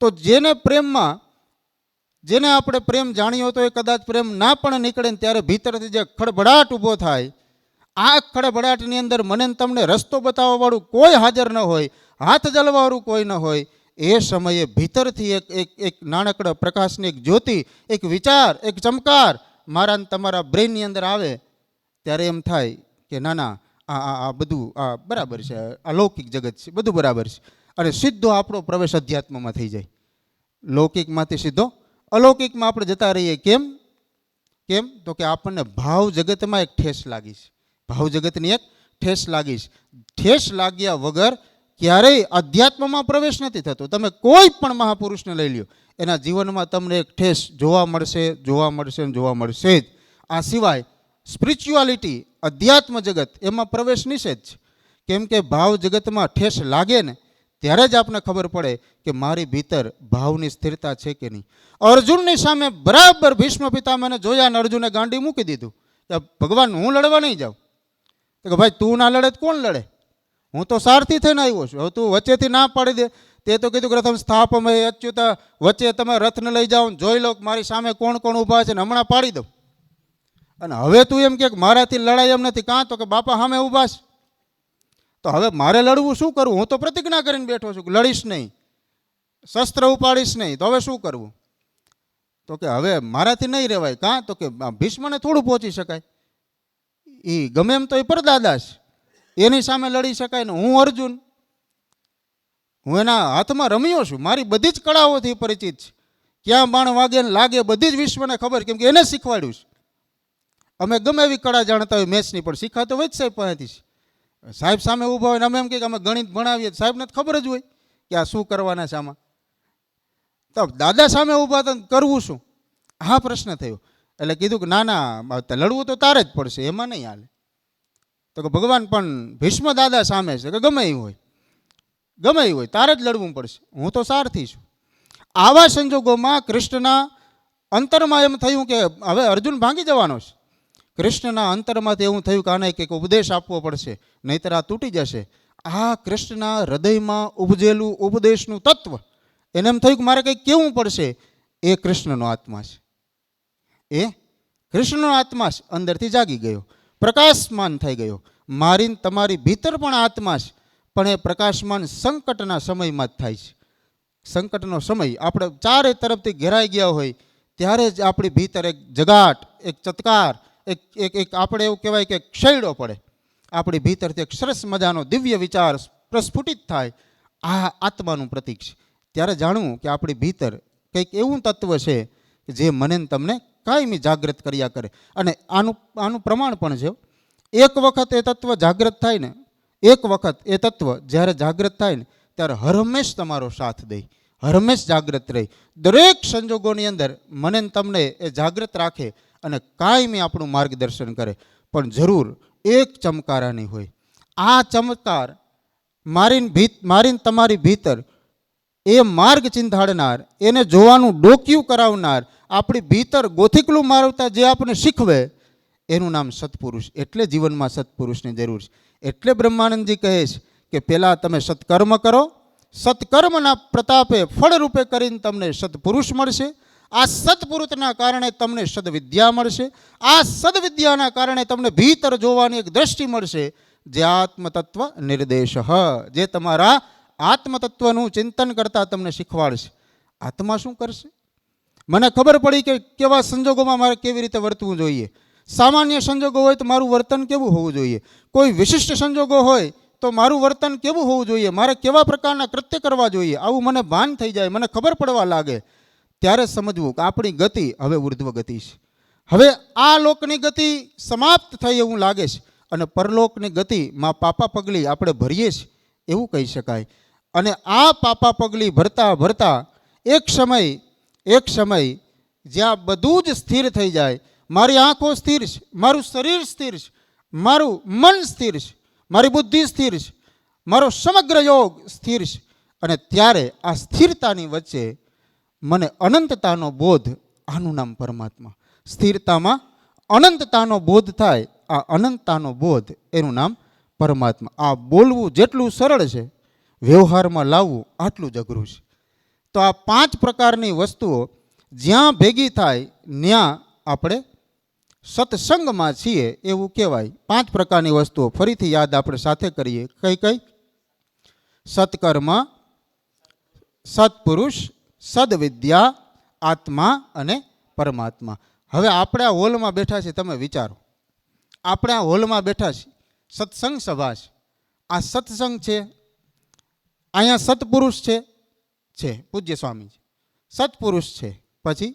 તો જેને પ્રેમમાં, જેને આપણે પ્રેમ જાણ્યો તો એ કદાચ પ્રેમ ના પણ નીકળે ને ત્યારે ભીતરથી જે ખડભડાટ ઊભો થાય, આ ખડભડાટની અંદર મને તમને રસ્તો બતાવવાવાળું કોઈ હાજર ન હોય, હાથ જલવાવાળું કોઈ ન હોય, એ સમયે ભીતરથી એક નાનકડા પ્રકાશની એક જ્યોતિ, એક વિચાર, એક ચમકાર મારા ને તમારા બ્રેઇનની અંદર આવે ત્યારે એમ થાય કે ના ના, આ બધું આ બરાબર છે, અલૌકિક જગત છે, બધું બરાબર છે. અને સીધો આપણો પ્રવેશ અધ્યાત્મમાં થઈ જાય. લૌકિકમાંથી સીધો અલૌકિકમાં આપણે જતા રહીએ. કેમ? તો કે આપણને ભાવ જગતમાં એક ઠેસ લાગી છે, ભાવ જગતની એક ઠેસ લાગી છે. ઠેસ લાગ્યા વગર ક્યારેય અધ્યાત્મમાં પ્રવેશ નથી થતો. તમે કોઈ પણ મહાપુરુષને લઈ લ્યો, એના જીવનમાં તમને એક ઠેસ જોવા મળશે, જોવા મળશે ને જોવા મળશે જ. આ સિવાય સ્પિરિચ્યુઆલિટી, અધ્યાત્મ જગત, એમાં પ્રવેશ નિષેધ છે. કેમ કે ભાવ જગતમાં ઠેસ લાગે ને ત્યારે જ આપણને ખબર પડે કે મારી ભીતર ભાવની સ્થિરતા છે કે નહીં. અર્જુનની સામે બરાબર ભીષ્મ પિતામહને જોયા અને અર્જુને ગાંડી મૂકી દીધું કે ભગવાન હું લડવા નહીં જાઉં. કે ભાઈ તું ના લડે કોણ લડે? હું તો સારથી થઈને આવ્યો છું, હવે તું વચ્ચેથી ના પાડી દે. તે તો કીધું કે રથમ સ્થાપમય અચ્યુતા, વચ્ચે તમે રથને લઈ જાઓ, જોઈ લો મારી સામે કોણ કોણ ઊભા છે ને હમણાં પાડી દઉં. અને હવે તું એમ કે મારાથી લડાઈ એમ નથી, કાં તો કે બાપા સામે ઊભા છે, તો હવે મારે લડવું શું કરવું? હું તો પ્રતિજ્ઞા કરીને બેઠો છું કે લડીશ નહીં, શસ્ત્ર ઉપાડીશ નહીં, તો હવે શું કરવું? તો કે હવે મારાથી નહીં રહેવાય. કાં તો કે ભીષ્મને થોડું પહોંચી શકાય, એ ગમે એમ તો એ પરદાદા છે, એની સામે લડી શકાય ને હું અર્જુન, હું એના હાથમાં રમ્યો છું, મારી બધી જ કળાઓથી પરિચિત છે, ક્યાં બાણ વાગે ને લાગે બધી જ વિશ્વને ખબર, કેમ કે એને શીખવાડ્યું છે. અમે ગમે એવી કળા જાણતા હોય મેથ્સની, પણ શીખાતો હોય જ સાહેબ પાસેથી. સાહેબ સામે ઊભા હોય ને અમે એમ કે અમે ગણિત ભણાવીએ, સાહેબને ખબર જ હોય કે આ શું કરવાના છે આમાં. તો દાદા સામે ઊભા હતા, કરવું શું? હા પ્રશ્ન થયો. એટલે કીધું કે ના ના, લડવું તો તારે જ પડશે, એમાં નહીં હાલે. તો કે ભગવાન પણ ભીષ્મ દાદા સામે છે, કે ગમે એ હોય તારે જ લડવું પડશે, હું તો સારથી છું. આવા સંજોગોમાં કૃષ્ણના અંતરમાં એમ થયું કે હવે અર્જુન ભાંગી જવાનો છે. કૃષ્ણના અંતરમાંથી એવું થયું કે આને કંઈક ઉપદેશ આપવો પડશે, નહીંતર આ તૂટી જશે. આ કૃષ્ણના હૃદયમાં ઉપજેલું ઉપદેશનું તત્વ, એને એમ થયું કે મારે કંઈક કહેવું પડશે. એ કૃષ્ણનો આત્મા છે, એ કૃષ્ણનો આત્મા છે, અંદરથી જાગી ગયો, પ્રકાશમાન થઈ ગયો. મારી તમારી ભીતર પણ આત્મા છે, પણ એ પ્રકાશમાન સંકટના સમયમાં જ થાય છે. સંકટનો સમય આપણે ચારે તરફથી ઘેરાઈ ગયા હોય ત્યારે જ આપણી ભીતર એક જગાટ, એક ચતકાર, એક આપણે એવું કહેવાય કે ક્ષયડો પડે. આપણી ભીતરથી એક સરસ મજાનો દિવ્ય વિચાર પ્રસ્ફુટિત થાય. આ આત્માનું પ્રતીક છે. ત્યારે જાણવું કે આપણી ભીતર કંઈક એવું તત્વ છે જે મને તમને કાયમી જાગૃત કર્યા કરે. અને આનું પ્રમાણ પણ છે. એક વખત એ તત્વ જાગૃત થાય ને, એક વખત એ તત્વ જ્યારે જાગૃત થાય ને ત્યારે હરમેશ તમારો સાથ દે, હરમેશ જાગૃત રહે. દરેક સંજોગોની અંદર મને તમને એ જાગૃત રાખે અને કાયમી આપણું માર્ગદર્શન કરે. પણ જરૂર એક ચમકારાની હોય. આ ચમકાર મારીને તમારી ભીતર એ માર્ગ ચિંધાડનાર, એને જોવાનું ડોક્યું કરાવનાર, આપણી ભીતર ગોથીકલું મારવતા જે આપણે શીખવે, એનું નામ સત્પુરુષ. એટલે જીવનમાં સત્પુરુષની જરૂર છે. એટલે બ્રહ્માનંદજી કહે છે કે પહેલાં તમે સત્કર્મ કરો, સત્કર્મના પ્રતાપે ફળરૂપે કરીને તમને સત્પુરુષ મળશે. આ સત્પુરુષના કારણે તમને સદવિદ્યા મળશે. આ સદવિદ્યાના કારણે તમને ભીતર જોવાની એક દ્રષ્ટિ મળશે, જે આત્મતત્વ નિર્દેશ, જે તમારા આત્મતત્વનું ચિંતન કરતાં તમને શીખવાડશે. આત્મા શું કરશે? મને ખબર પડી કે કેવા સંજોગોમાં મારે કેવી રીતે વર્તવું જોઈએ. સામાન્ય સંજોગો હોય તો મારું વર્તન કેવું હોવું જોઈએ, કોઈ વિશિષ્ટ સંજોગો હોય તો મારું વર્તન કેવું હોવું જોઈએ, મારે કેવા પ્રકારના કૃત્ય કરવા જોઈએ. આવું મને ભાન થઈ જાય, મને ખબર પડવા લાગે, ત્યારે સમજવું કે આપણી ગતિ હવે ઉર્ધ્વ ગતિ છે. હવે આ લોકની ગતિ સમાપ્ત થઈ એવું લાગે છે અને પરલોકની ગતિમાં પાપા પગલી આપણે ભરીએ છીએ એવું કહી શકાય. અને આ પાપા પગલી ભરતા ભરતા એક સમય જ્યાં બધું જ સ્થિર થઈ જાય, મારી આંખો સ્થિર છે, મારું શરીર સ્થિર છે, મારું મન સ્થિર છે, મારી બુદ્ધિ સ્થિર છે, મારો સમગ્ર યોગ સ્થિર છે, અને ત્યારે આ સ્થિરતાની વચ્ચે મને અનંતતાનો બોધ, આનું નામ પરમાત્મા. સ્થિરતામાં અનંતતાનો બોધ થાય, આ અનંતતાનો બોધ એનું નામ પરમાત્મા. આ બોલવું જેટલું સરળ છે, વ્યવહારમાં લાવવું આટલું જ અઘરું છે. તો આ 5 પ્રકારની વસ્તુઓ જ્યાં ભેગી થાય ત્યાં આપણે સત્સંગમાં છીએ એવું કહેવાય. 5 પ્રકારની વસ્તુઓ ફરીથી યાદ આપણે સાથે કરીએ. કઈ કઈ? સત્કર્મ, સત્પુરુષ, સદવિદ્યા, આત્મા અને પરમાત્મા. હવે આપણે આ હોલમાં બેઠા છીએ, તમે વિચારો, આપણે આ હોલમાં બેઠા છીએ, સત્સંગ સભા છે, આ સત્સંગ છે, અહીંયા સત્પુરુષ છે પૂજ્ય સ્વામીજી, સત્પુરુષ છે, પછી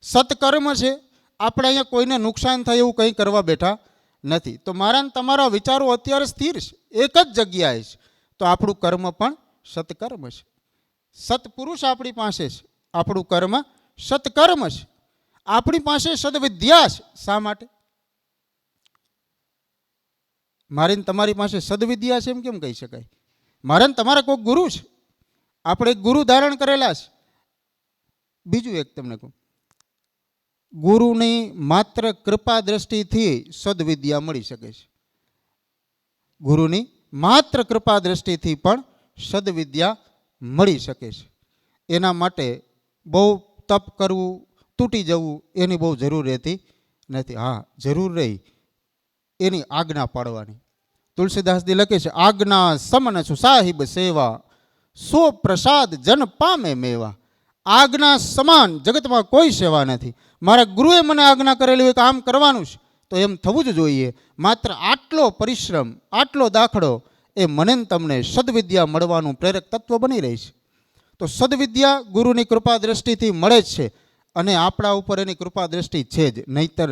સત્કર્મ છે, આપણે અહીંયા કોઈને નુકસાન થાય એવું કંઈ કરવા બેઠા નથી. તો મારા ને તમારા વિચારો અત્યારે સ્થિર છે, એક જ જગ્યાએ છે, તો આપણું કર્મ પણ સત્કર્મ છે. સત્પુરુષ આપણી પાસે છે, આપણું કર્મ સત્કર્મ છે. આપણી પાસે સદવિદ્યા છે. શા માટે? મારી ને તમારી પાસે સદવિદ્યા છે એમ કેમ કહી શકાય? મારા ને તમારા કોઈ ગુરુ છે, આપણે એક ગુરુ ધારણ કરેલા છે. બીજું એક તમને કહું, ગુરુની માત્ર કૃપા દ્રષ્ટિથી સદવિદ્યા મળી શકે છે. ગુરુની માત્ર કૃપા દ્રષ્ટિથી પણ સદવિદ્યા મળી શકે છે. એના માટે બહુ તપ કરવું, તૂટી જવું એની બહુ જરૂર રહેતી નથી. હા, જરૂર રહી એની આજ્ઞા પાડવાની. તુલસીદાસજી લખે છે, આજ્ઞા સમન સુ સાહિબ સેવા, સો પ્રસાદ જન પામે મેવા. આજ્ઞા સમાન જગતમાં કોઈ સેવા નથી. મારા ગુરુએ મને આજ્ઞા કરેલી હોય કે આમ કરવાનું છે તો એમ થવું જ જોઈએ. માત્ર આટલો પરિશ્રમ, આટલો દાખલો એ મને તમને સદવિદ્યા મળવાનું પ્રેરક તત્વ બની રહી છે. તો સદવિદ્યા ગુરુની કૃપા દ્રષ્ટિથી મળે જ છે, અને આપણા ઉપર એની કૃપા દ્રષ્ટિ છે જ, નહીતર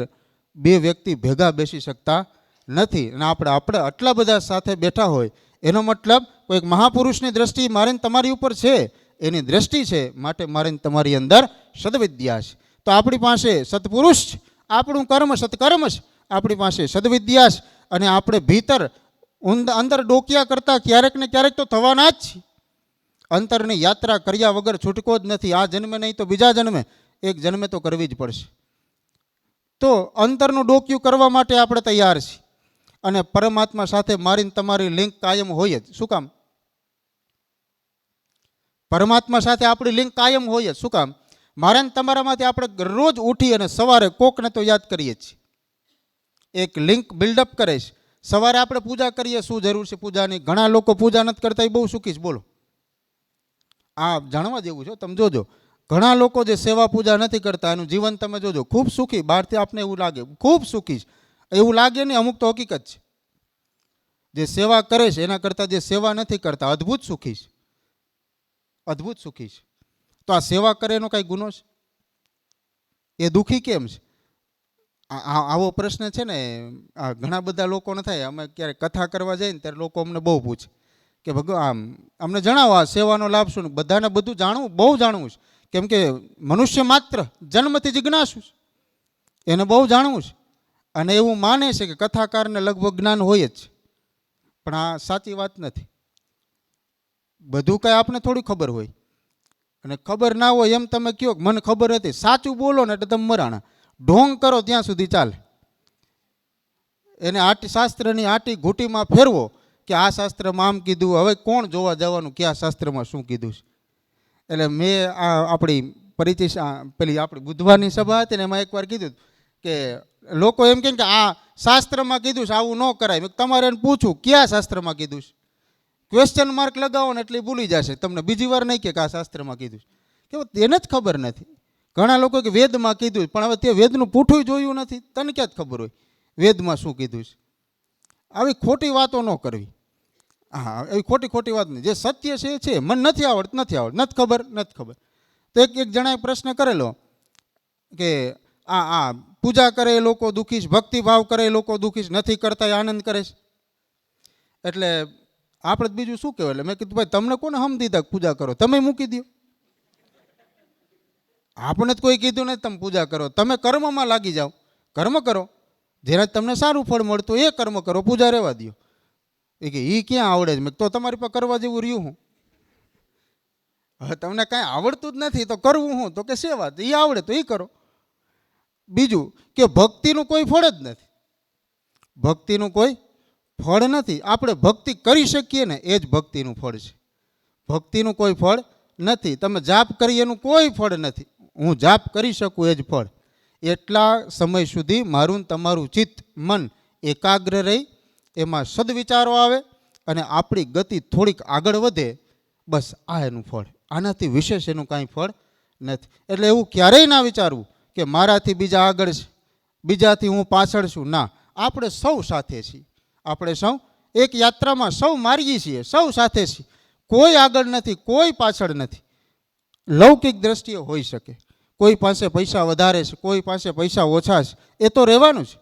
2 વ્યક્તિ ભેગા બેસી શકતા નથી. અને આપણે આટલા બધા સાથે બેઠા હોય એનો મતલબ કોઈક મહાપુરુષની દ્રષ્ટિ મારે તમારી ઉપર છે, એની દ્રષ્ટિ છે, માટે મારે તમારી અંદર સદવિદ્યા છે. તો આપણી પાસે સત્પુરુષ છે, આપણું કર્મ સત્કર્મ છે, આપણી પાસે સદવિદ્યા છે, અને આપણે ભીતર અંદર ડોકિયા કરતા ક્યારેક ને ક્યારેક તો થવાના જ છે. અંતરની યાત્રા કર્યા વગર છૂટકો જ નથી. આ જન્મે નહીં તો બીજા જન્મે, એક જન્મે તો કરવી જ પડશે. તો અંતરનું ડોકિયું કરવા માટે આપણે તૈયાર છીએ. અને પરમાત્મા સાથે મારીને તમારી લિંક કાયમ હોય જ. શું કામ? પરમાત્મા સાથે આપણી લિંક કાયમ હોય જ. શું કામ? મારા ને તમારામાંથી આપણે રોજ ઉઠી અને સવારે કોકને તો યાદ કરીએ છીએ, એક લિંક બિલ્ડઅપ કરે છે. સવારે આપણે પૂજા કરીએ, શું જરૂર છે પૂજાની? ઘણા લોકો પૂજા નથી કરતા, એ બહુ સુખી છે. બોલો, આ જાણવા જેવું છે. તમે જોજો, ઘણા લોકો જે સેવા પૂજા નથી કરતા એનું જીવન તમે જોજો, ખૂબ સુખી. બહારથી આપને એવું લાગે ખૂબ સુખી છે, એવું લાગે નહીં, અમુક તો હકીકત છે. જે સેવા કરે છે એના કરતાં જે સેવા નથી કરતા અદ્ભુત સુખી છે, અદ્ભુત સુખી છે. તો આ સેવા કરે એનો કાંઈ ગુનો છે? એ દુઃખી કેમ છે? આવો પ્રશ્ન છે ને આ ઘણા બધા લોકોને થાય. અમે ક્યારેક કથા કરવા જઈએ ને ત્યારે લોકો અમને બહુ પૂછે કે ભગવાન આમ અમને જણાવો આ સેવાનો લાભ શું? બધાને બધું જાણવું, બહુ જાણવું છે. કેમ કે મનુષ્ય માત્ર જન્મથી જિજ્ઞાસુ છે, એને બહુ જાણવું છે. અને એવું માને છે કે કથાકારને લગભગ જ્ઞાન હોય જ, પણ આ સાચી વાત નથી. બધું કાંઈ આપને થોડી ખબર હોય, અને ખબર ના હોય એમ તમે કહો કે મને ખબર નથી, સાચું બોલો ને એટલે તમે મરાણા. ઢોંગ કરો ત્યાં સુધી ચાલે. એને શાસ્ત્રની આટી ઘૂંટીમાં ફેરવો કે આ શાસ્ત્રમાં આમ કીધું, હવે કોણ જોવા જવાનું કે આ શાસ્ત્રમાં શું કીધું છે? એટલે મેં આપણી પરિચય પેલી આપણી બુધવારની સભા હતી ને એમાં એકવાર કીધું કે લોકો એમ કહે કે આ શાસ્ત્રમાં કીધું છે આવું ન કરાય. મેં તમારે એને પૂછું કયા શાસ્ત્રમાં કીધું છે? ક્વેશ્ચન માર્ક લગાવો ને એટલે ભૂલી જશે તમને, બીજી વાર નહીં કે આ શાસ્ત્રમાં કીધું છે. કે એને જ ખબર નથી. ઘણા લોકો કે વેદમાં કીધું, પણ હવે તે વેદનું પૂઠું જોયું નથી, તને ક્યાં જ ખબર હોય વેદમાં શું કીધું છે? આવી ખોટી વાતો ન કરવી. હા, એવી ખોટી વાત નહીં. જે સત્ય છે એ છે. મને નથી આવડતું, નથી ખબર. તો એક જણાએ પ્રશ્ન કરેલો કે આ પૂજા કરે એ લોકો દુઃખી છે, ભક્તિભાવ કરે એ લોકો દુઃખી છે, નથી કરતા એ આનંદ કરે છે. એટલે આપણે બીજું શું કહેવાય? એટલે મેં કીધું ભાઈ તમને કોને હમ દીધા પૂજા કરો? તમે મૂકી દો. આપણે જ કોઈ કીધું નહીં તમે પૂજા કરો. તમે કર્મમાં લાગી જાઓ, કર્મ કરો, જેના તમને સારું ફળ મળતું એ કર્મ કરો, પૂજા રહેવા દો. એ કે એ ક્યાં આવડે છે? મેં તો તમારી પાસે કરવા જેવું રહ્યું હું. હવે તમને કાંઈ આવડતું જ નથી તો કરવું હું? તો કે સેવા, એ આવડે તો એ કરો. બીજું કે ભક્તિનું કોઈ ફળ જ નથી. ભક્તિનું કોઈ ફળ નથી. આપણે ભક્તિ કરી શકીએ ને એ જ ભક્તિનું ફળ છે. ભક્તિનું કોઈ ફળ નથી. તમે જાપ કરી એનું કોઈ ફળ નથી. હું જાપ કરી શકું એ જ ફળ. એટલા સમય સુધી મારું તમારું ચિત્ત મન એકાગ્ર રહી, એમાં સદવિચારો આવે અને આપણી ગતિ થોડીક આગળ વધે, બસ આ એનું ફળ. આનાથી વિશેષ એનું કાંઈ ફળ નથી. એટલે એવું ક્યારેય ના વિચારવું કે મારાથી બીજા આગળ છે, બીજાથી હું પાછળ છું. ના, આપણે સૌ સાથે છીએ. આપણે સૌ એક યાત્રામાં સૌ માર્ગી છીએ, સૌ સાથે છીએ. કોઈ આગળ નથી, કોઈ પાછળ નથી. લૌકિક દ્રષ્ટિએ હોઈ શકે, કોઈ પાસે પૈસા વધારે છે, કોઈ પાસે પૈસા ઓછા છે, એ તો રહેવાનું છે.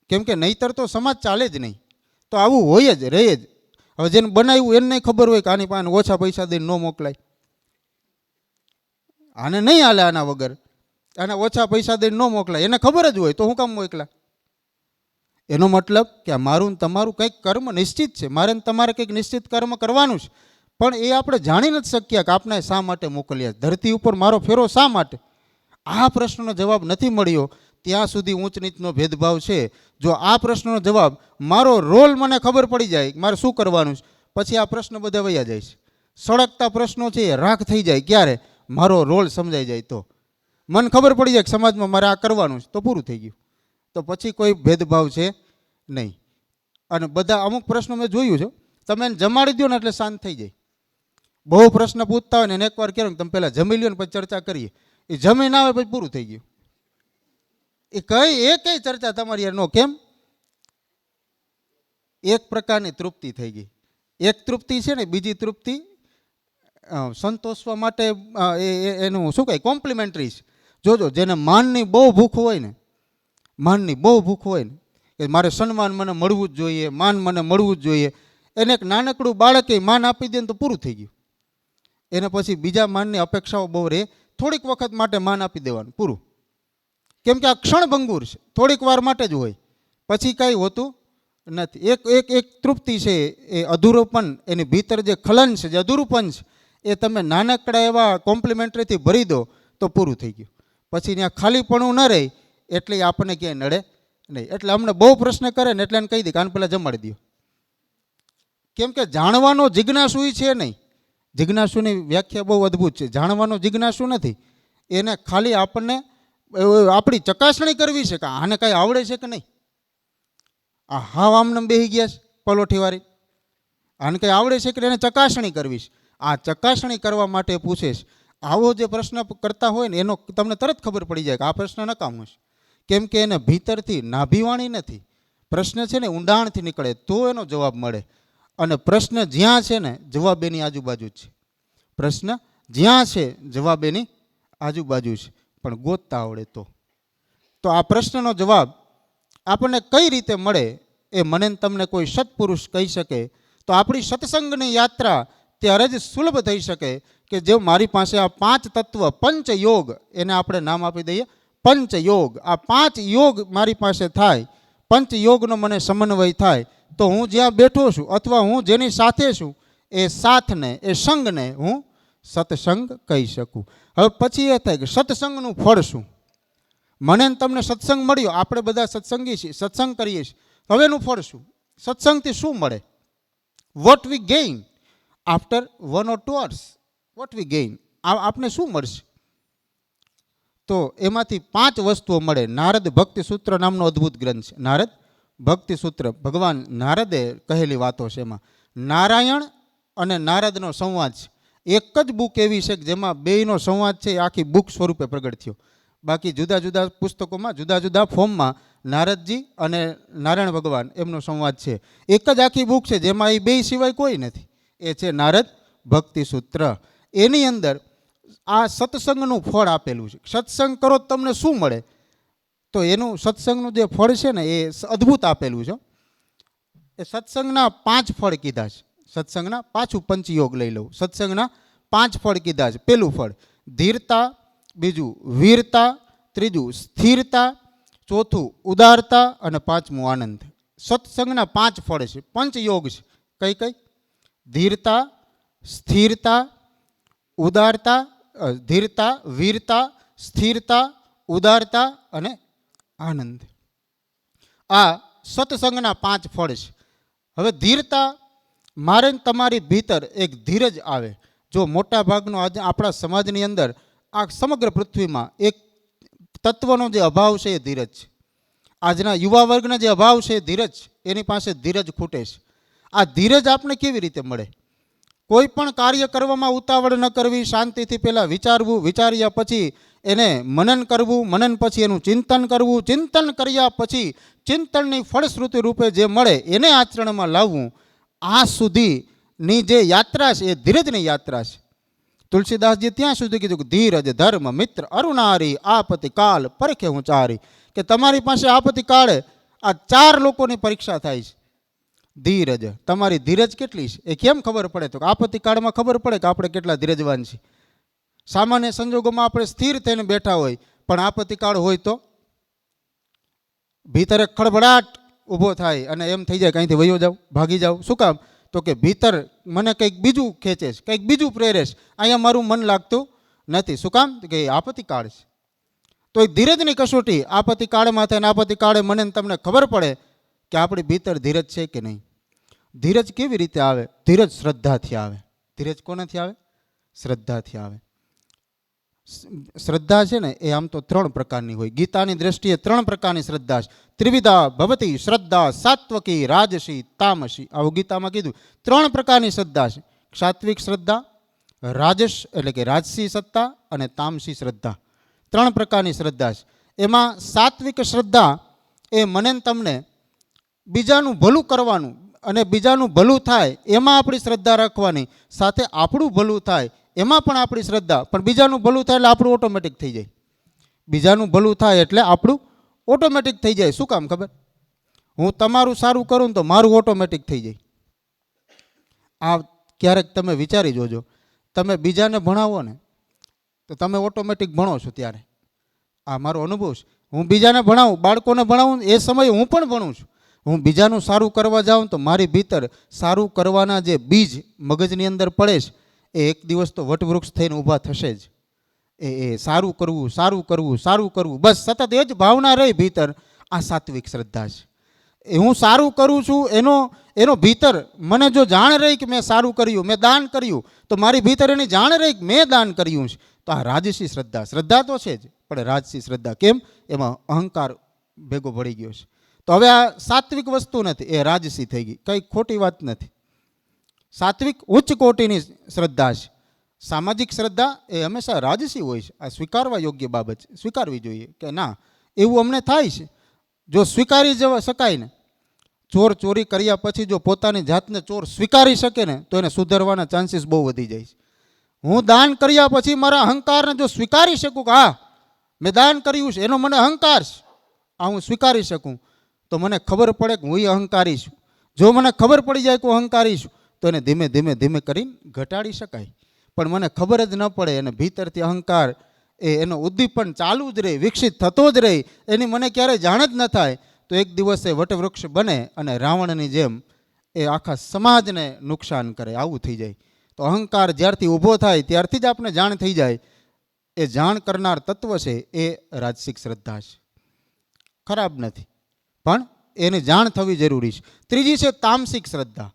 કેમ કે નહીંતર તો સમાજ ચાલે જ નહીં. તો આવું હોય જ, રહે જ. હવે જેને બનાવ્યું એને નહીં ખબર હોય કે આની પાસે ઓછા પૈસા દઈને ન મોકલાય, આને નહીં હાલે આના વગર, આને ઓછા પૈસા દઈને ન મોકલાય, એને ખબર જ હોય તો હું કામ મોકલા? એનો મતલબ કે મારું તમારું કંઈક કર્મ નિશ્ચિત છે, મારે તમારે કંઈક નિશ્ચિત કર્મ કરવાનું છે. પણ એ આપણે જાણી નથી શક્યા કે આપણે શા માટે મોકલ્યા, ધરતી ઉપર મારો ફેરો શા માટે? આ પ્રશ્નનો જવાબ નથી મળ્યો ત્યાં સુધી ઊંચ નીચનો ભેદભાવ છે. જો આ પ્રશ્નનો જવાબ, મારો રોલ મને ખબર પડી જાય મારે શું કરવાનું છે, પછી આ પ્રશ્ન બધા વયા જાય છે. સળગતા પ્રશ્નો છે એ રાખ થઈ જાય ક્યારે? મારો રોલ સમજાઈ જાય તો. મને ખબર પડી જાય કે સમાજમાં મારે આ કરવાનું છે તો પૂરું થઈ ગયું. તો પછી કોઈ ભેદભાવ છે નહીં. અને બધા અમુક પ્રશ્નો મેં જોયું છે, તમે એને જમાડી દો ને એટલે શાંત થઈ જાય. બહુ પ્રશ્ન પૂછતા હોય ને એને એકવાર કહો તમે પહેલાં જમી લ્યો ને પછી ચર્ચા કરીએ, એ જમી ના આવે પછી પૂરું થઈ ગયું. એ કઈ ચર્ચા તમારી યાર નો કેમ? એક પ્રકારની તૃપ્તિ થઈ ગઈ. એક તૃપ્તિ છે ને, બીજી તૃપ્તિ સંતોષવા માટે એનું શું કહે, કોમ્પ્લિમેન્ટરી છે. જોજો, જેને માનની બહુ ભૂખ હોય ને, માનની બહુ ભૂખ હોય ને કે મારે સન્માન મને મળવું જ જોઈએ, માન મને મળવું જ જોઈએ, એને એક નાનકડું બાળકે માન આપી દે ને તો પૂરું થઈ ગયું. એને પછી બીજા માનની અપેક્ષાઓ બહુ રહે, થોડીક વખત માટે માન આપી દેવાનું, પૂરું. કેમ કે આ ક્ષણભંગુર છે, થોડીક વાર માટે જ હોય, પછી કાંઈ હોતું નથી. એક તૃપ્તિ છે એ અધૂરોપન, એની ભીતર જે ખલન છે, જે અધૂરુપન છે, એ તમે નાનકડા એવા કોમ્પ્લિમેન્ટરીથી ભરી દો તો પૂરું થઈ ગયું. પછી ત્યાં ખાલીપણું ન રહે એટલે આપણને ક્યાંય નડે નહીં. એટલે અમને બહુ પ્રશ્ન કરે ને એટલે એને કહી દે કે આને પહેલાં જમાડી દો. કેમ કે જાણવાનો જિજ્ઞાસુ છે નહીં. જિજ્ઞાસુની વ્યાખ્યા બહુ અદ્ભુત છે. જાણવાનો જિજ્ઞાસુ નથી, એને ખાલી આપણને આપણી ચકાસણી કરવી છે કે આને કાંઈ આવડે છે કે નહીં. આ હાવ આમને બેસી ગયા છે પલોઠીવાળી, આને કંઈ આવડે છે કે એને ચકાસણી કરવી છે. આ ચકાસણી કરવા માટે પૂછે છે. આવો જે પ્રશ્ન કરતા હોય ને એનો તમને તરત ખબર પડી જાય કે આ પ્રશ્ન નકામો છે. કેમ કે એને ભીતરથી નાભીવાણી નથી. પ્રશ્ન છે ને ઊંડાણથી નીકળે તો એનો જવાબ મળે. અને પ્રશ્ન જ્યાં છે ને જવાબ એની આજુબાજુ જ છે. પ્રશ્ન જ્યાં છે જવાબ એની આજુબાજુ છે, પણ ગોતતા આવડે તો આ પ્રશ્નનો જવાબ આપણને કઈ રીતે મળે એ મને તમને કોઈ સત્પુરુષ કહી શકે તો આપણી સત્સંગની યાત્રા ત્યારે જ સુલભ થઈ શકે કે જો મારી પાસે આ 5 તત્વ, પંચયોગ, એને આપણે નામ આપી દઈએ પંચયોગ. આ 5 યોગ મારી પાસે થાય, પંચયોગનો મને સમન્વય થાય તો હું જ્યાં બેઠો છું અથવા હું જેની સાથે છું એ સાથને, એ સંગને હું સત્સંગ કહી શકું. હવે પછી એ થાય કે સત્સંગનું ફળ શું? મને તમને સત્સંગ મળ્યો, આપણે બધા સત્સંગી છીએ, સત્સંગ કરીએ છીએ, હવે એનું ફળ શું? સત્સંગથી શું મળે? What we gain after 1 or 2 hours? What we gain? આપને શું મળશે? તો એમાંથી 5 વસ્તુઓ મળે. નારદ ભક્તિ સૂત્ર નામનો અદ્ભુત ગ્રંથ છે, નારદ ભક્તિ સૂત્ર. ભગવાન નારદે કહેલી વાતો છે. એમાં નારાયણ અને નારદનો સંવાદ છે. એક જ બુક એવી છે કે જેમાં બેયનો સંવાદ છે એ આખી બુક સ્વરૂપે પ્રગટ થયો. બાકી જુદા જુદા પુસ્તકોમાં જુદા જુદા ફોર્મમાં નારદજી અને નારાયણ ભગવાન એમનો સંવાદ છે. એક જ આખી બુક છે જેમાં એ બેય સિવાય કોઈ નથી. એ છે નારદ ભક્તિ સૂત્ર. એની અંદર આ સત્સંગનું ફળ આપેલું છે. સત્સંગ કરો તમને શું મળે? તો એનું સત્સંગનું જે ફળ છે ને એ અદ્ભુત આપેલું છે. એ સત્સંગના 5 ફળ કીધા છે. સત્સંગના, પાછું પંચયોગ લઈ લઉં, સત્સંગના 5 ફળ કીધા છે. પેલું ફળ ધીરતા, બીજું વીરતા, ત્રીજું સ્થિરતા, ચોથું ઉદારતા અને પાંચમું આનંદ. સત્સંગના 5 ફળ છે, પંચયોગ છે. કઈ કઈ? ધીરતા, સ્થિરતા, ઉદારતા, ધીરતા, વીરતા, સ્થિરતા, ઉદારતા અને આનંદ. આ સત્સંગના 5 ફળ છે. હવે ધીરતા, મારે તમારી ભીતર એક ધીરજ આવે. જો મોટા ભાગનો આજે આપણા સમાજની અંદર, આ સમગ્ર પૃથ્વીમાં એક તત્વનો જે અભાવ છે એ ધીરજ છે. આજના યુવા વર્ગનો જે અભાવ છે એ ધીરજ, એની પાસે ધીરજ ખૂટે છે. આ ધીરજ આપને કેવી રીતે મળે? કોઈ પણ કાર્ય કરવામાં ઉતાવળ ન કરવી, શાંતિથી પહેલાં વિચારવું, વિચાર્યા પછી એને મનન કરવું, મનન પછી એનું ચિંતન કરવું, ચિંતન કર્યા પછી ચિંતનની ફળશ્રુતિ રૂપે જે મળે એને આચરણમાં લાવવું. આ સુધીની જે યાત્રા છે એ ધીરજની યાત્રા છે. તુલસીદાસજી ત્યાં સુધી કીધું કે ધીરજ ધર્મ મિત્ર અરુણારી આપતિ કાળ પરખે હું ચારી. કે તમારી પાસે આપતિ કાળે આ 4 લોકોની પરીક્ષા થાય છે. ધીરજ, તમારી ધીરજ કેટલી છે એ કેમ ખબર પડે? તો આપત્તિ કાળમાં ખબર પડે કે આપણે કેટલા ધીરજવાન છીએ. સામાન્ય સંજોગોમાં આપણે સ્થિર થઈને બેઠા હોય, પણ આપત્તિ કાળ હોય તો ભીતર એક ખળભળાટ ઊભો થાય અને એમ થઈ જાય કે અહીંથી વયો જાવ, ભાગી જાવ. શું કામ? તો કે ભીતર મને કંઈક બીજું ખેંચે છે, કંઈક બીજું પ્રેરે છે, અહીંયા મારું મન લાગતું નથી. શું કામ? કે આપત્તિ કાળ છે. તો એ ધીરજની કસોટી આપત્તિ કાળમાં થાય. આપત્તિ કાળે મને તમને ખબર પડે કે આપણી ભીતર ધીરજ છે કે નહીં. ધીરજ કેવી રીતે આવે? ધીરજ શ્રદ્ધાથી આવે. ધીરજ કોનાથી આવે? શ્રદ્ધાથી આવે. શ્રદ્ધા છે ને એ આમ તો 3 પ્રકારની હોય. ગીતાની દ્રષ્ટિએ 3 પ્રકારની શ્રદ્ધા છે. ત્રિવિધા ભવતી શ્રદ્ધા સાત્વકી રાજસી તામસી. આવું ગીતામાં કીધું. 3 પ્રકારની શ્રદ્ધા છે. સાત્વિક શ્રદ્ધા, રાજસ એટલે કે રાજસી સત્તા અને તામસી શ્રદ્ધા. 3 પ્રકારની શ્રદ્ધા છે. એમાં સાત્વિક શ્રદ્ધા એ મને તમને બીજાનું ભલું કરવાનું અને બીજાનું ભલું થાય એમાં આપણી શ્રદ્ધા રાખવાની, સાથે આપણું ભલું થાય એમાં પણ આપણી શ્રદ્ધા. પણ બીજાનું ભલું થાય એટલે આપણું ઓટોમેટિક થઈ જાય. બીજાનું ભલું થાય એટલે આપણું ઓટોમેટિક થઈ જાય. શું કામ ખબર? હું તમારું સારું કરું તો મારું ઓટોમેટિક થઈ જાય. આ ક્યારેક તમે વિચારી જોજો. તમે બીજાને ભણાવો ને તો તમે ઓટોમેટિક ભણો છો. ત્યારે આ મારો અનુભવ છે. હું બીજાને ભણાવું, બાળકોને ભણાવું, એ સમયે હું પણ ભણું છું. હું બીજાનું સારું કરવા જાઉં તો મારી ભીતર સારું કરવાના જે બીજ મગજની અંદર પડે છે એ એક દિવસ તો વટવૃક્ષ થઈને ઊભા થશે જ. એ સારું કરવું, સારું કરવું, સારું કરવું, બસ સતત એ જ ભાવના રહી ભીતર. આ સાત્વિક શ્રદ્ધા છે. એ હું સારું કરું છું એનો ભીતર મને જો જાણ રહી કે મેં સારું કર્યું, મેં દાન કર્યું, તો મારી ભીતર એની જાણ રહી કે મેં દાન કર્યું છે. તો આ રાજસી શ્રદ્ધા. શ્રદ્ધા તો છે જ, પણ રાજસી શ્રદ્ધા. કેમ? એમાં અહંકાર ભેગો ભળી ગયો છે. તો હવે આ સાત્વિક વસ્તુ નથી, એ રાજસી થઈ ગઈ. કંઈ ખોટી વાત નથી. સાત્વિક ઉચ્ચ કોટીની શ્રદ્ધા છે. સામાજિક શ્રદ્ધા એ હંમેશા રાજસી હોય છે. આ સ્વીકારવા યોગ્ય બાબત છે, સ્વીકારવી જોઈએ કે ના એવું અમને થાય છે. જો સ્વીકારી જવા શકાય ને, ચોર ચોરી કર્યા પછી જો પોતાની જાતને ચોર સ્વીકારી શકે ને તો એને સુધારવાના ચાન્સીસ બહુ વધી જાય છે. હું દાન કર્યા પછી મારા અહંકારને જો સ્વીકારી શકું કે હા મેં દાન કર્યું છે, એનો મને અહંકાર છે, આ હું સ્વીકારી શકું, તો મને ખબર પડે કે હું અહંકારી છું. જો મને ખબર પડી જાય કે હું અહંકારી છું તો એને ધીમે ધીમે ધીમે કરીને ઘટાડી શકાય. પણ મને ખબર જ ન પડે અને ભીતરથી અહંકાર એનો ઉદ્દીપન ચાલુ જ રહે, વિકસિત થતો જ રહે, એની મને ક્યારેય જાણ જ ન થાય, તો એક દિવસે વટવૃક્ષ બને અને રાવણની જેમ એ આખા સમાજને નુકસાન કરે. આવું થઈ જાય. તો અહંકાર જ્યારથી ઊભો થાય ત્યારથી જ આપણે જાણ થઈ જાય. એ જાણ કરનાર તત્વ છે એ રાજસિક શ્રદ્ધા છે. ખરાબ નથી, પણ એની જાણ થવી જરૂરી છે. ત્રીજી છે તામસિક શ્રદ્ધા.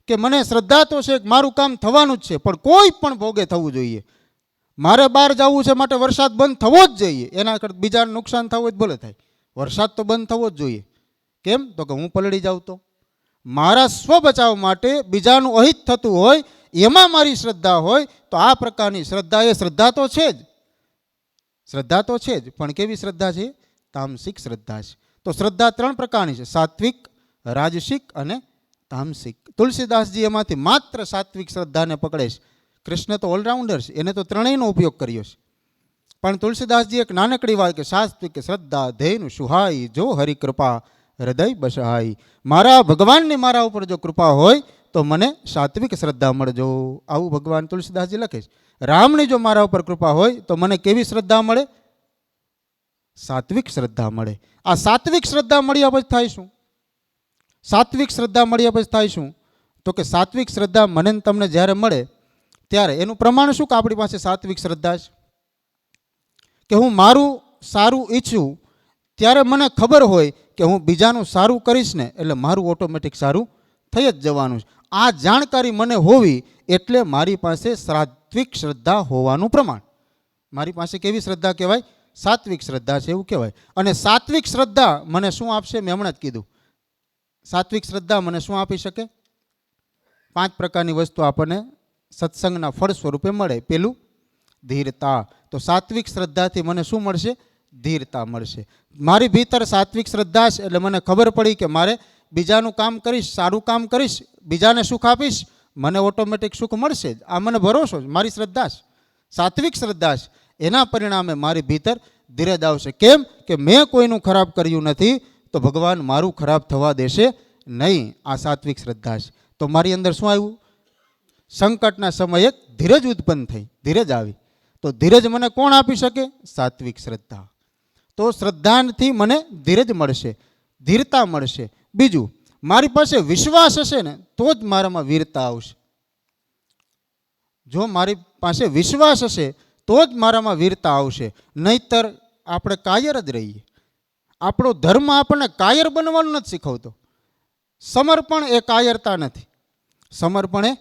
કે મને શ્રદ્ધા તો છે કે મારું કામ થવાનું જ છે, પણ કોઈ પણ ભોગે થવું જોઈએ. મારે બહાર જવું છે માટે વરસાદ બંધ થવો જ જોઈએ. એના કરતાં બીજાને નુકસાન થવું જ ભલે થાય, વરસાદ તો બંધ થવો જ જોઈએ. કેમ? તો કે હું પલળી જાઉં તો મારા સ્વ બચાવ માટે બીજાનું અહિત થતું હોય એમાં મારી શ્રદ્ધા હોય, તો આ પ્રકારની શ્રદ્ધા એ શ્રદ્ધા તો છે જ. શ્રદ્ધા તો છે જ, પણ કેવી શ્રદ્ધા છે? તામસિક શ્રદ્ધા છે. તો શ્રદ્ધા 3 પ્રકારની છે, સાત્વિક, રાજસિક અને તામસિક. તુલસીદાસજી એમાંથી માત્ર સાત્વિક શ્રદ્ધાને પકડે છે. કૃષ્ણ તો ઓલરાઉન્ડર છે, એને તો ત્રણેયનો ઉપયોગ કર્યો છે. પણ તુલસીદાસજી એક નાનકડી વાત કે સાત્વિક શ્રદ્ધા ધૈર્ય સુહાઈ જો હરિ કૃપા હૃદય બસહાઈ. મારા ભગવાનની મારા ઉપર જો કૃપા હોય તો મને સાત્વિક શ્રદ્ધા મળજો. આવું ભગવાન તુલસીદાસજી લખે છે. રામની જો મારા ઉપર કૃપા હોય તો મને કેવી શ્રદ્ધા મળે? સાત્વિક શ્રદ્ધા મળે. આ સાત્વિક શ્રદ્ધા મળ્યા પછી થાય શું? સાત્વિક શ્રદ્ધા મળ્યા પછી થાય શું? તો કે સાત્વિક શ્રદ્ધા મને તમને જ્યારે મળે ત્યારે એનું પ્રમાણ શું કે આપણી પાસે સાત્વિક શ્રદ્ધા છે કે હું મારું સારું ઈચ્છું ત્યારે મને ખબર હોય કે હું બીજાનું સારું કરીશ ને એટલે મારું ઓટોમેટિક સારું થઈ જ જવાનું છે. આ જાણકારી મને હોવી એટલે મારી પાસે સાત્વિક શ્રદ્ધા હોવાનું પ્રમાણ. મારી પાસે કેવી શ્રદ્ધા કહેવાય? સાત્વિક શ્રદ્ધા છે એવું કહેવાય. અને સાત્વિક શ્રદ્ધા મને શું આપશે? મેં હમણાં જ કીધું. સાત્વિક શ્રદ્ધા મને શું આપી શકે? 5 પ્રકારની વસ્તુ આપણને સત્સંગના ફળ સ્વરૂપે મળે. પેલું ધીરતા. તો સાત્વિક શ્રદ્ધાથી મને શું મળશે? ધીરતા મળશે. મારી ભીતર સાત્વિક શ્રદ્ધા છે એટલે મને ખબર પડી કે મારે બીજાનું કામ કરીશ, સારું કામ કરીશ, બીજાને સુખ આપીશ, મને ઓટોમેટિક સુખ મળશે જ. આ મને ભરોસો છે, મારી શ્રદ્ધા છે, સાત્વિક શ્રદ્ધા છે. એના પરિણામે મારી ભીતર ધીરજ આવશે. કેમ કે મેં કોઈનું ખરાબ કર્યું નથી તો ભગવાન મારું ખરાબ થવા દેશે નહીં. આ સાત્વિક શ્રદ્ધા છે. તો મારી અંદર શું આવ્યું? સંકટના સમયે ધીરજ ઉત્પન્ન થઈ, ધીરજ આવી. તો ધીરજ મને કોણ આપી શકે? સાત્વિક શ્રદ્ધા. તો શ્રદ્ધાથી મને ધીરજ મળશે, ધીરતા મળશે. બીજું, મારી પાસે વિશ્વાસ હશે ને તો જ મારામાં વીરતા આવશે. જો મારી પાસે વિશ્વાસ હશે તો જ મારામાં વીરતા આવશે. નહીતર આપણે કાયર જ રહીએ. આપણો ધર્મ આપણને કાયર બનવાનું નથી શીખવતો. સમર્પણ એ કાયરતા નથી. સમર્પણ એ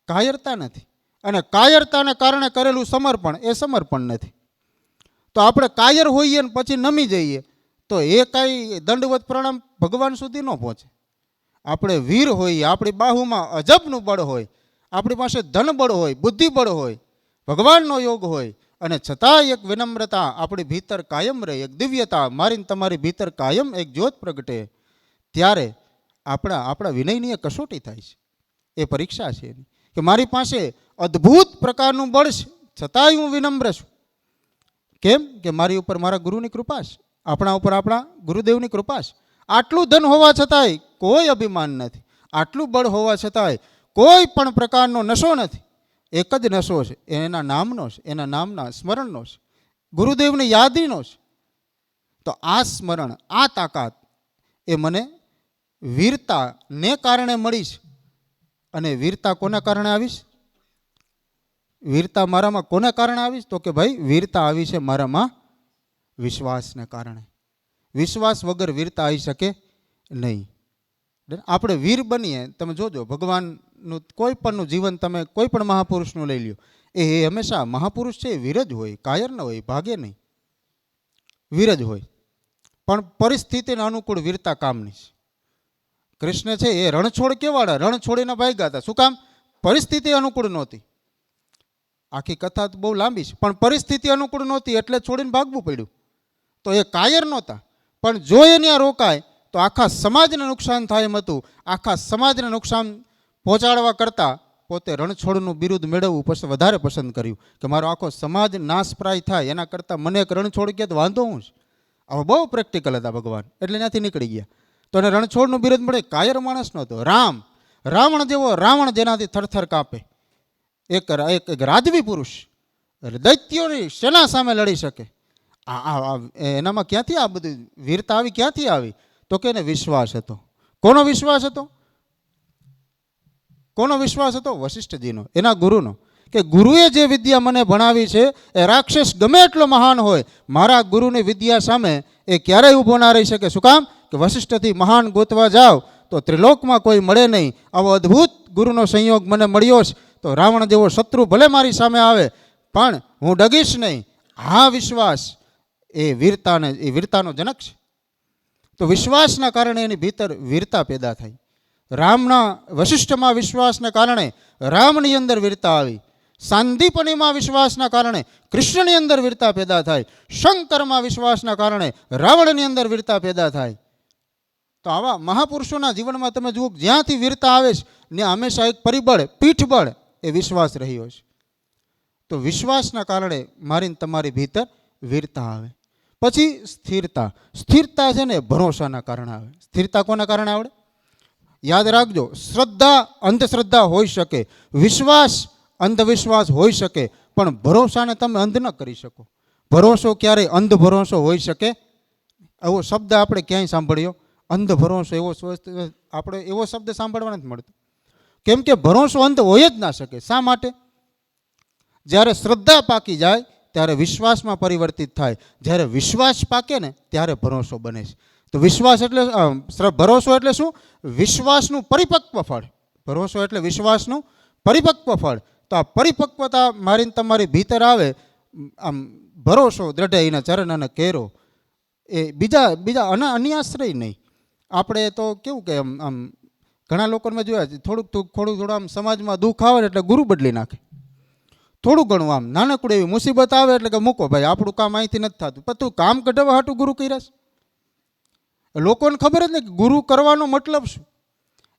કાયરતા નથી. અને કાયરતાને કારણે કરેલું સમર્પણ એ સમર્પણ નથી. તો આપણે કાયર હોઈએ ને પછી નમી જઈએ તો એ કાંઈ દંડવત પ્રણામ ભગવાન સુધી ન પહોંચે. આપણે વીર હોઈએ, આપણી બાહુમાં અજબનું બળ હોય, આપણી પાસે ધન બળ હોય, બુદ્ધિ બળ હોય, ભગવાનનો યોગ હોય, અને છતાંય એક વિનમ્રતા આપણી ભીતર કાયમ રહે, એક દિવ્યતા મારી તમારી ભીતર કાયમ એક જ્યોત પ્રગટે, ત્યારે આપણા વિનયની એ કસોટી થાય છે. એ પરીક્ષા છે એની કે મારી પાસે અદ્ભુત પ્રકારનું બળ છે છતાંય હું વિનમ્ર છું. કેમ કે મારી ઉપર મારા ગુરુની કૃપા છે, આપણા ઉપર આપણા ગુરુદેવની કૃપા છે. આટલું ધન હોવા છતાંય કોઈ અભિમાન નથી, આટલું બળ હોવા છતાંય કોઈ પણ પ્રકારનો નશો નથી. એક જ નશો છે, એના નામનો છે, એના નામના સ્મરણનો છે, ગુરુદેવની યાદીનો છે. તો આ સ્મરણ, આ તાકાત એ મને વીરતાને કારણે મળી છે. અને વીરતા કોના કારણે આવીશ? વીરતા મારામાં કોના કારણે આવીશ? તો કે ભાઈ વીરતા આવી છે મારામાં વિશ્વાસને કારણે. વિશ્વાસ વગર વીરતા આવી શકે નહીં. આપણે વીર બનીએ, તમે જોજો ભગવાનનું કોઈ પણનું જીવન તમે કોઈ પણ મહાપુરુષનું લઈ લ્યો, એ હંમેશા મહાપુરુષ છે એ વીર જ હોય, કાયર ન હોય, ભાગે નહીં, વીર જ હોય. પણ પરિસ્થિતિને અનુકૂળ વીરતા કામની છે. કૃષ્ણ છે એ રણછોડ કેવાડા, રણ છોડીને ભાગ્યા હતા. શું કામ? પરિસ્થિતિ અનુકૂળ નહોતી. આખી કથા તો બહુ લાંબી છે, પણ પરિસ્થિતિ અનુકૂળ નહોતી એટલે છોડીને ભાગવું પડ્યું. તો એ કાયર નહોતા, પણ જો એ ત્યાં રોકાય તો આખા સમાજને નુકસાન થાય એમ હતું. આખા સમાજને નુકસાન પહોંચાડવા કરતાં પોતે રણછોડનું બિરુદ મેળવવું પછી વધારે પસંદ કર્યું કે મારો આખો સમાજ નાશપ્રાય થાય એના કરતાં મને એક રણછોડ કે તો વાંધો હું છે. હવે બહુ પ્રેક્ટિકલ હતા ભગવાન, એટલે ત્યાંથી નીકળી ગયા. તો એને રણછોડનું બિરુદ મળે. કાયર માણસ નહોતો. રાવણ જેવો, રાવણ જેનાથી થરથર કાપે, એક રાજવી પુરુષ, દૈત્યોની સેના સામે લડી શકે. એનામાં ક્યાંથી આ બધી વીરતા આવી? ક્યાંથી આવી? તો કે એને વિશ્વાસ હતો. કોનો વિશ્વાસ હતો? કોનો વિશ્વાસ હતો? વશિષ્ઠજીનો, એના ગુરુનો. કે ગુરુએ જે વિદ્યા મને ભણાવી છે એ રાક્ષસ ગમે એટલો મહાન હોય, મારા ગુરુની વિદ્યા સામે એ ક્યારેય ઊભો ના રહી શકે. શું કામ? કે વશિષ્ઠથી મહાન ગોતવા જાઓ તો ત્રિલોકમાં કોઈ મળે નહીં. આવો અદ્ભુત ગુરુનો સંયોગ મને મળ્યો છે. તો રાવણ જેવો શત્રુ ભલે મારી સામે આવે પણ હું ડગીશ નહીં. આ વિશ્વાસ એ વીરતાનો જનક છે. તો વિશ્વાસના કારણે એની ભીતર વીરતા પેદા થઈ. રામના વશિષ્ઠમાં વિશ્વાસને કારણે રામની અંદર વીરતા આવી. સાંદીપનીમાં વિશ્વાસના કારણે કૃષ્ણની અંદર વીરતા પેદા થાય. શંકરમાં વિશ્વાસના કારણે રાવણની અંદર વીરતા પેદા થાય. તો આવા મહાપુરુષોના જીવનમાં તમે જુઓ, જ્યાંથી વીરતા આવે છે ત્યાં હંમેશા એક પરિબળ, પીઠબળ એ વિશ્વાસ રહ્યો છે. તો વિશ્વાસના કારણે મારી તમારી ભીતર વીરતા આવે. પછી સ્થિરતા. સ્થિરતા છે ને ભરોસાના કારણે આવે. સ્થિરતા કોના કારણે આવે? યાદ રાખજો, શ્રદ્ધા અંધશ્રદ્ધા હોઈ શકે, વિશ્વાસ અંધવિશ્વાસ હોઈ શકે, પણ ભરોસાને તમે અંધ ન કરી શકો. ભરોસો ક્યારેય અંધ ભરોસો હોઈ શકે? એવો શબ્દ આપણે ક્યાંય સાંભળ્યો? અંધ ભરોસો એવો આપણે એવો શબ્દ સાંભળવા નથી મળતો. કેમ કે ભરોસો અંધ હોય જ ના શકે. શા માટે? જ્યારે શ્રદ્ધા પાકી જાય ત્યારે વિશ્વાસમાં પરિવર્તિત થાય. જ્યારે વિશ્વાસ પાકે ને ત્યારે ભરોસો બને છે. તો વિશ્વાસ એટલે ભરોસો એટલે શું? વિશ્વાસનું પરિપક્વ ફળ. ભરોસો એટલે વિશ્વાસનું પરિપક્વ ફળ. તો આ પરિપક્વતા મારીને તમારી ભીતર આવે, આમ ભરોસો દ્રઢે એના ચરણ અને કેરો, એ બીજા અન્યાશ્રય નહીં. આપણે તો કેવું કે આમ ઘણા લોકોને મેં જોયા છે, થોડું આમ સમાજમાં દુઃખ આવે ને એટલે ગુરુ બદલી નાખે. થોડું ઘણું આમ નાનકડું એવી મુસીબત આવે એટલે કે મૂકો ભાઈ, આપણું કામ અહીંથી નથી થતું, પણ તું કામ કઢાવવા હાટું ગુરુ કર્યા છે. લોકોને ખબર જ ને કે ગુરુ કરવાનો મતલબ શું?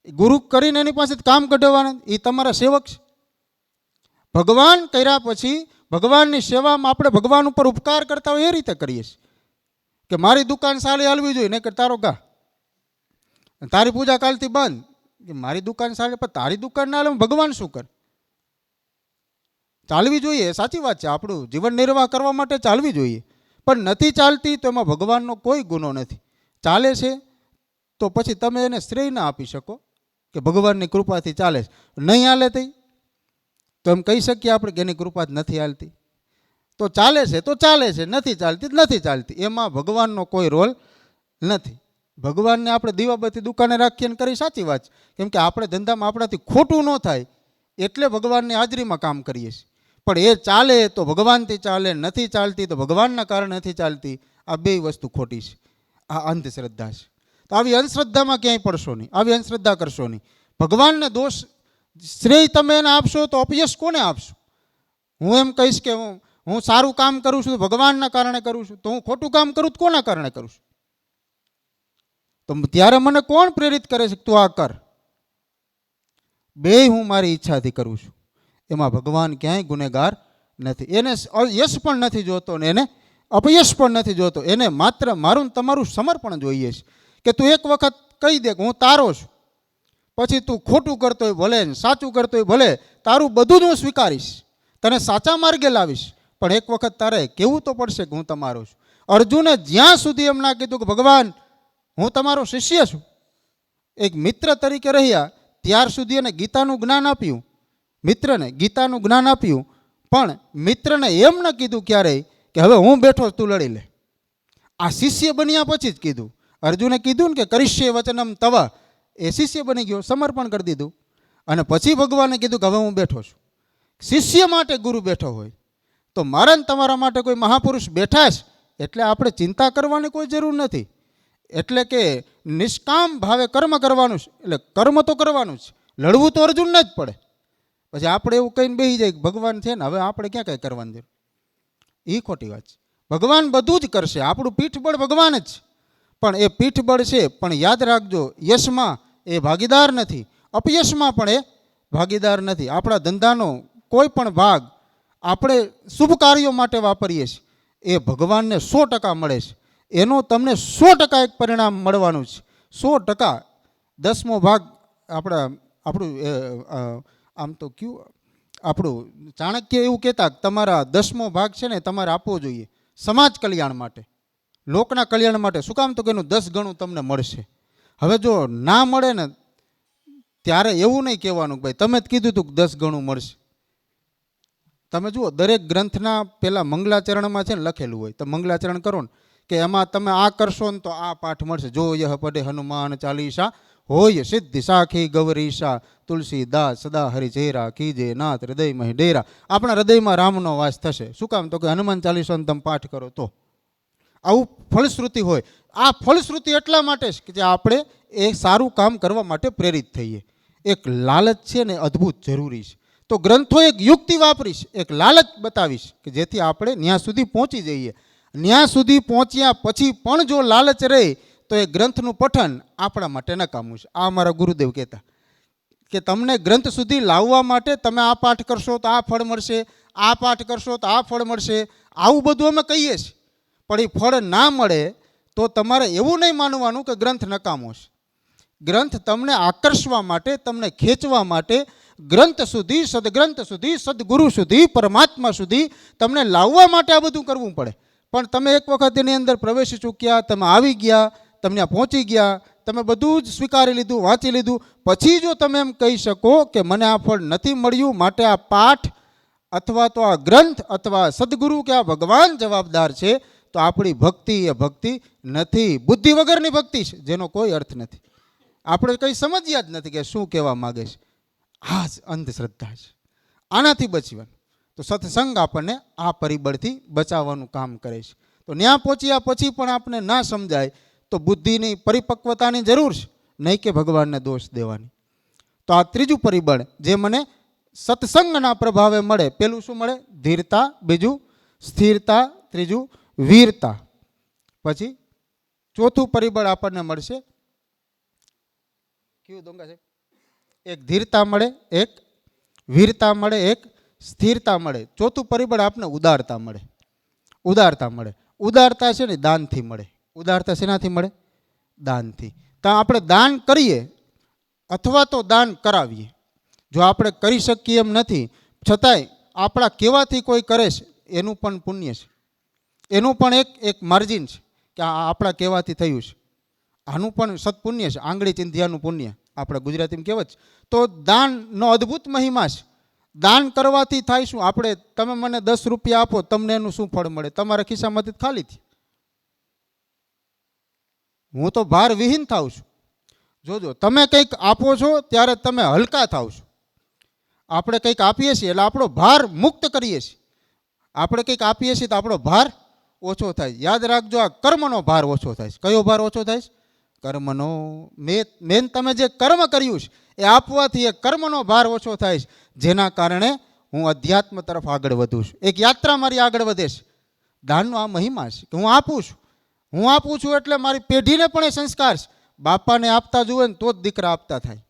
ગુરુ કરીને એની પાસે કામ કઢાવવાના, એ તમારા સેવક છે. ભગવાન કર્યા પછી ભગવાનની સેવામાં આપણે ભગવાન ઉપર ઉપકાર કરતા હોય એ રીતે કરીએ છીએ કે મારી દુકાન સારી હાલવી જોઈએ, નહીં કે તારો ગા, તારી પૂજા કાલથી બંધ, કે મારી દુકાન સારી, પણ તારી દુકાન ના હાલે ભગવાન શું કરે? ચાલવી જોઈએ, સાચી વાત છે, આપણું જીવન નિર્વાહ કરવા માટે ચાલવી જોઈએ, પણ નથી ચાલતી તો એમાં ભગવાનનો કોઈ ગુનો નથી. ચાલે છે તો પછી તમે એને શ્રેય ના આપી શકો કે ભગવાનની કૃપાથી ચાલે છે. નહીં હાલે તો એમ કહી શકીએ આપણે કે એની કૃપા જ નથી હાલતી. તો ચાલે છે તો ચાલે છે, નથી ચાલતી નથી ચાલતી, એમાં ભગવાનનો કોઈ રોલ નથી. ભગવાનને આપણે દીવાબત્તી દુકાને રાખીએ ને કરી, સાચી વાત છે, કેમ કે આપણે ધંધામાં આપણાથી ખોટું ન થાય એટલે ભગવાનની હાજરીમાં કામ કરીએ છીએ. પણ એ ચાલે તો ભગવાનથી ચાલે, નથી ચાલતી તો ભગવાનના કારણે નથી ચાલતી. આ બે વસ્તુ ખોટી છે, આ અંધશ્રદ્ધા છે. તો આવી અંધશ્રદ્ધામાં ક્યાંય પડશો નહીં, આવી અંધશ્રદ્ધા કરશો નહીં. ભગવાનને દોષ શ્રેય તમે એને આપશો તો અપયશ કોને આપશો? હું એમ કહીશ કે હું સારું કામ કરું છું તો ભગવાનના કારણે કરું છું, તો હું ખોટું કામ કરું તો કોના કારણે કરું છું? તો ત્યારે મને કોણ પ્રેરિત કરે છે કે તું આ કર? બે હું મારી ઈચ્છાથી કરું છું, એમાં ભગવાન ક્યાંય ગુનેગાર નથી. એને યશ પણ નથી જોતો ને એને અપયશ પણ નથી જોતો. એને માત્ર મારું તમારું સમર્પણ જોઈએ છે કે તું એક વખત કહી દે કે હું તારો છું, પછી તું ખોટું કરતો હોય ભલે, સાચું કરતો હોય ભલે, તારું બધું જ હું સ્વીકારીશ, તને સાચા માર્ગે લાવીશ, પણ એક વખત તારે કહેવું તો પડશે કે હું તમારો છું. અર્જુને જ્યાં સુધી એમ ના કીધું કે ભગવાન હું તમારો શિષ્ય છું, એક મિત્ર તરીકે રહ્યા, ત્યાર સુધી એને ગીતાનું જ્ઞાન આપ્યું, મિત્રને ગીતાનું જ્ઞાન આપ્યું, પણ મિત્રને એમ ન કીધું ક્યારેય કે હવે હું બેઠો તું લડી લે. આ શિષ્ય બન્યા પછી જ કીધું. અર્જુને કીધું ને કે કરીશ્ય વચનમ તવ, એ શિષ્ય બની ગયો, સમર્પણ કરી દીધું, અને પછી ભગવાને કીધું કે હવે હું બેઠો છું. શિષ્ય માટે ગુરુ બેઠો હોય તો મારા ને તમારા માટે કોઈ મહાપુરુષ બેઠા છે એટલે આપણે ચિંતા કરવાની કોઈ જરૂર નથી. એટલે કે નિષ્કામ ભાવે કર્મ કરવાનું છે, એટલે કર્મ તો કરવાનું છે, લડવું તો અર્જુનને જ પડે. પછી આપણે એવું કહીને બેસી જાય ભગવાન છે ને હવે આપણે ક્યાં કંઈ કરવાની જરૂર, એ ખોટી વાત છે. ભગવાન બધું જ કરશે, આપણું પીઠબળ ભગવાન જ, પણ એ પીઠબળ છે, પણ યાદ રાખજો યશમાં એ ભાગીદાર નથી, અપયશમાં પણ એ ભાગીદાર નથી. આપણા ધંધાનો કોઈ પણ ભાગ આપણે શુભ કાર્યો માટે વાપરીએ છીએ, એ ભગવાનને 100% મળે છે, એનો તમને 100% એક પરિણામ મળવાનું છે. 100%. 10મો ભાગ આપણું આમ તો કયું આપણું ચાણક્ય એવું કહેતા તમારા 10મો ભાગ છે ને તમારે આપવો જોઈએ સમાજ કલ્યાણ માટે, લોકના કલ્યાણ માટે. શું કામ? તો કે એનું 10 ગણું તમને મળશે. હવે જો ના મળે ને ત્યારે એવું નહીં કહેવાનું કે ભાઈ તમે જ કીધું હતું કે 10 ગણું મળશે. તમે જુઓ દરેક ગ્રંથના પહેલાં મંગલાચરણમાં છે ને લખેલું હોય, તો મંગલાચરણ કરો ને કે એમાં તમે આ કરશો ને તો આ પાઠ મળશે. જો યહ પડે હનુમાન ચાલીસા હોય સિદ્ધિ સાખી ગૌરીશા, તુલસીદાસ સદા હરિચેરા કીજે નાથ હૃદયમાં ડેરા. આપણા હૃદયમાં રામનો વાસ થશે. શું કામ? તો કે હનુમાન ચાલીસાનો તમે પાઠ કરો તો આવું ફલશ્રુતિ હોય. આ ફલશ્રુતિ એટલા માટે છે કે જે આપણે એ સારું કામ કરવા માટે પ્રેરિત થઈએ. એક લાલચ છે ને અદ્ભુત જરૂરી છે. તો ગ્રંથો એક યુક્તિ વાપરીશ, એક લાલચ બતાવીશ કે જેથી આપણે ત્યાં સુધી પહોંચી જઈએ. ત્યાં સુધી પહોંચ્યા પછી પણ જો લાલચ રહે તો એ ગ્રંથનું પઠન આપણા માટે નકામું છે. આ અમારા ગુરુદેવ કહેતા કે તમને ગ્રંથ સુધી લાવવા માટે તમે આ પાઠ કરશો તો આ ફળ મળશે, આ પાઠ કરશો તો આ ફળ મળશે, આવું બધું અમે કહીએ છીએ, પણ એ ફળ ના મળે તો તમારે એવું નહીં માનવાનું કે ગ્રંથ નકામો છે. ગ્રંથ તમને આકર્ષવા માટે, તમને ખેંચવા માટે, ગ્રંથ સુધી, સદગ્રંથ સુધી, સદગુરુ સુધી, પરમાત્મા સુધી તમને લાવવા માટે આ બધું કરવું પડે. પણ તમે એક વખત એની અંદર પ્રવેશી ચૂક્યા, તમે આવી ગયા, તમે ત્યાં પહોંચી ગયા, તમે બધું જ સ્વીકારી લીધું, વાંચી લીધું, પછી જો તમે એમ કહી શકો કે મને આ ફળ નથી મળ્યું, માટે આ પાઠ અથવા તો આ ગ્રંથ અથવા સદગુરુ કે આ ભગવાન જવાબદાર છે, તો આપણી ભક્તિ એ ભક્તિ નથી, બુદ્ધિ વગરની ભક્તિ છે, જેનો કોઈ અર્થ નથી. આપણે કંઈ સમજ્યા જ નથી કે શું કહેવા માગે છે. આ જ અંધશ્રદ્ધા છે. આનાથી બચવાનું તો સત્સંગ આપણને આ પરિબળથી બચાવવાનું કામ કરે છે. તો ત્યાં પહોંચ્યા પછી પણ આપણે ના સમજાય તો બુદ્ધિની પરિપક્વતાની જરૂર છે, નહીં કે ભગવાનને દોષ દેવાની. તો આ ત્રીજું પરિબળ જે મને સત્સંગના પ્રભાવે મળે, પેલું શું મળે? ધીરતા, બીજું સ્થિરતા, ત્રીજું વીરતા. પછી ચોથું પરિબળ આપણને મળશે, કયું દોંગા છે? એક ધીરતા મળે, એક વીરતા મળે, એક સ્થિરતા મળે. ચોથું પરિબળ આપણે ઉદારતા મળે. ઉદારતા મળે. ઉદારતા છે ને દાનથી મળે. ઉદારતા શેનાથી મળે? દાનથી. તો આપણે દાન કરીએ અથવા તો દાન કરાવીએ. જો આપણે કરી શકીએ એમ નથી, છતાંય આપણા કહેવાથી કોઈ કરે છે, એનું પણ પુણ્ય છે, એનું પણ એક માર્જિન છે કે આ આપણા કહેવાથી થયું છે. આનું પણ સત્પુણ્ય છે, આંગળી ચિંધ્યાનું પુણ્ય આપણે ગુજરાતીમાં કહેવત છે. તો દાનનો અદ્ભુત મહિમા છે. દાન કરવાથી થાય શું? આપણે, તમે મને 10 રૂપિયા આપો, તમને એનું શું ફળ મળે? તમારા ખિસ્સામાંથી ખાલી થી. હું તો ભાર વિહીન થાઉં છું. જોજો, તમે કંઈક આપો છો ત્યારે તમે હલકા થાવ છો. આપણે કંઈક આપીએ છીએ એટલે આપણો ભાર મુક્ત કરીએ છીએ. આપણે કંઈક આપીએ છીએ તો આપણો ભાર ઓછો થાય. યાદ રાખજો, આ કર્મનો ભાર ઓછો થાય છે. કયો ભાર ઓછો થાય છે? કર્મનો. મેન તમે જે કર્મ કર્યું છે એ આપવાથી એ કર્મનો ભાર ઓછો થાય છે, જેના કારણે હું અધ્યાત્મ તરફ આગળ વધું છું. એક યાત્રા મારી આગળ વધે છે. દાનનો આ મહિમા છે કે હું આપું છું. હું આપું છું એટલે મારી પેઢીને પણ એ સંસ્કાર છે. બાપાને આપતા જુએ ને તો જ દીકરા આપતા થાય.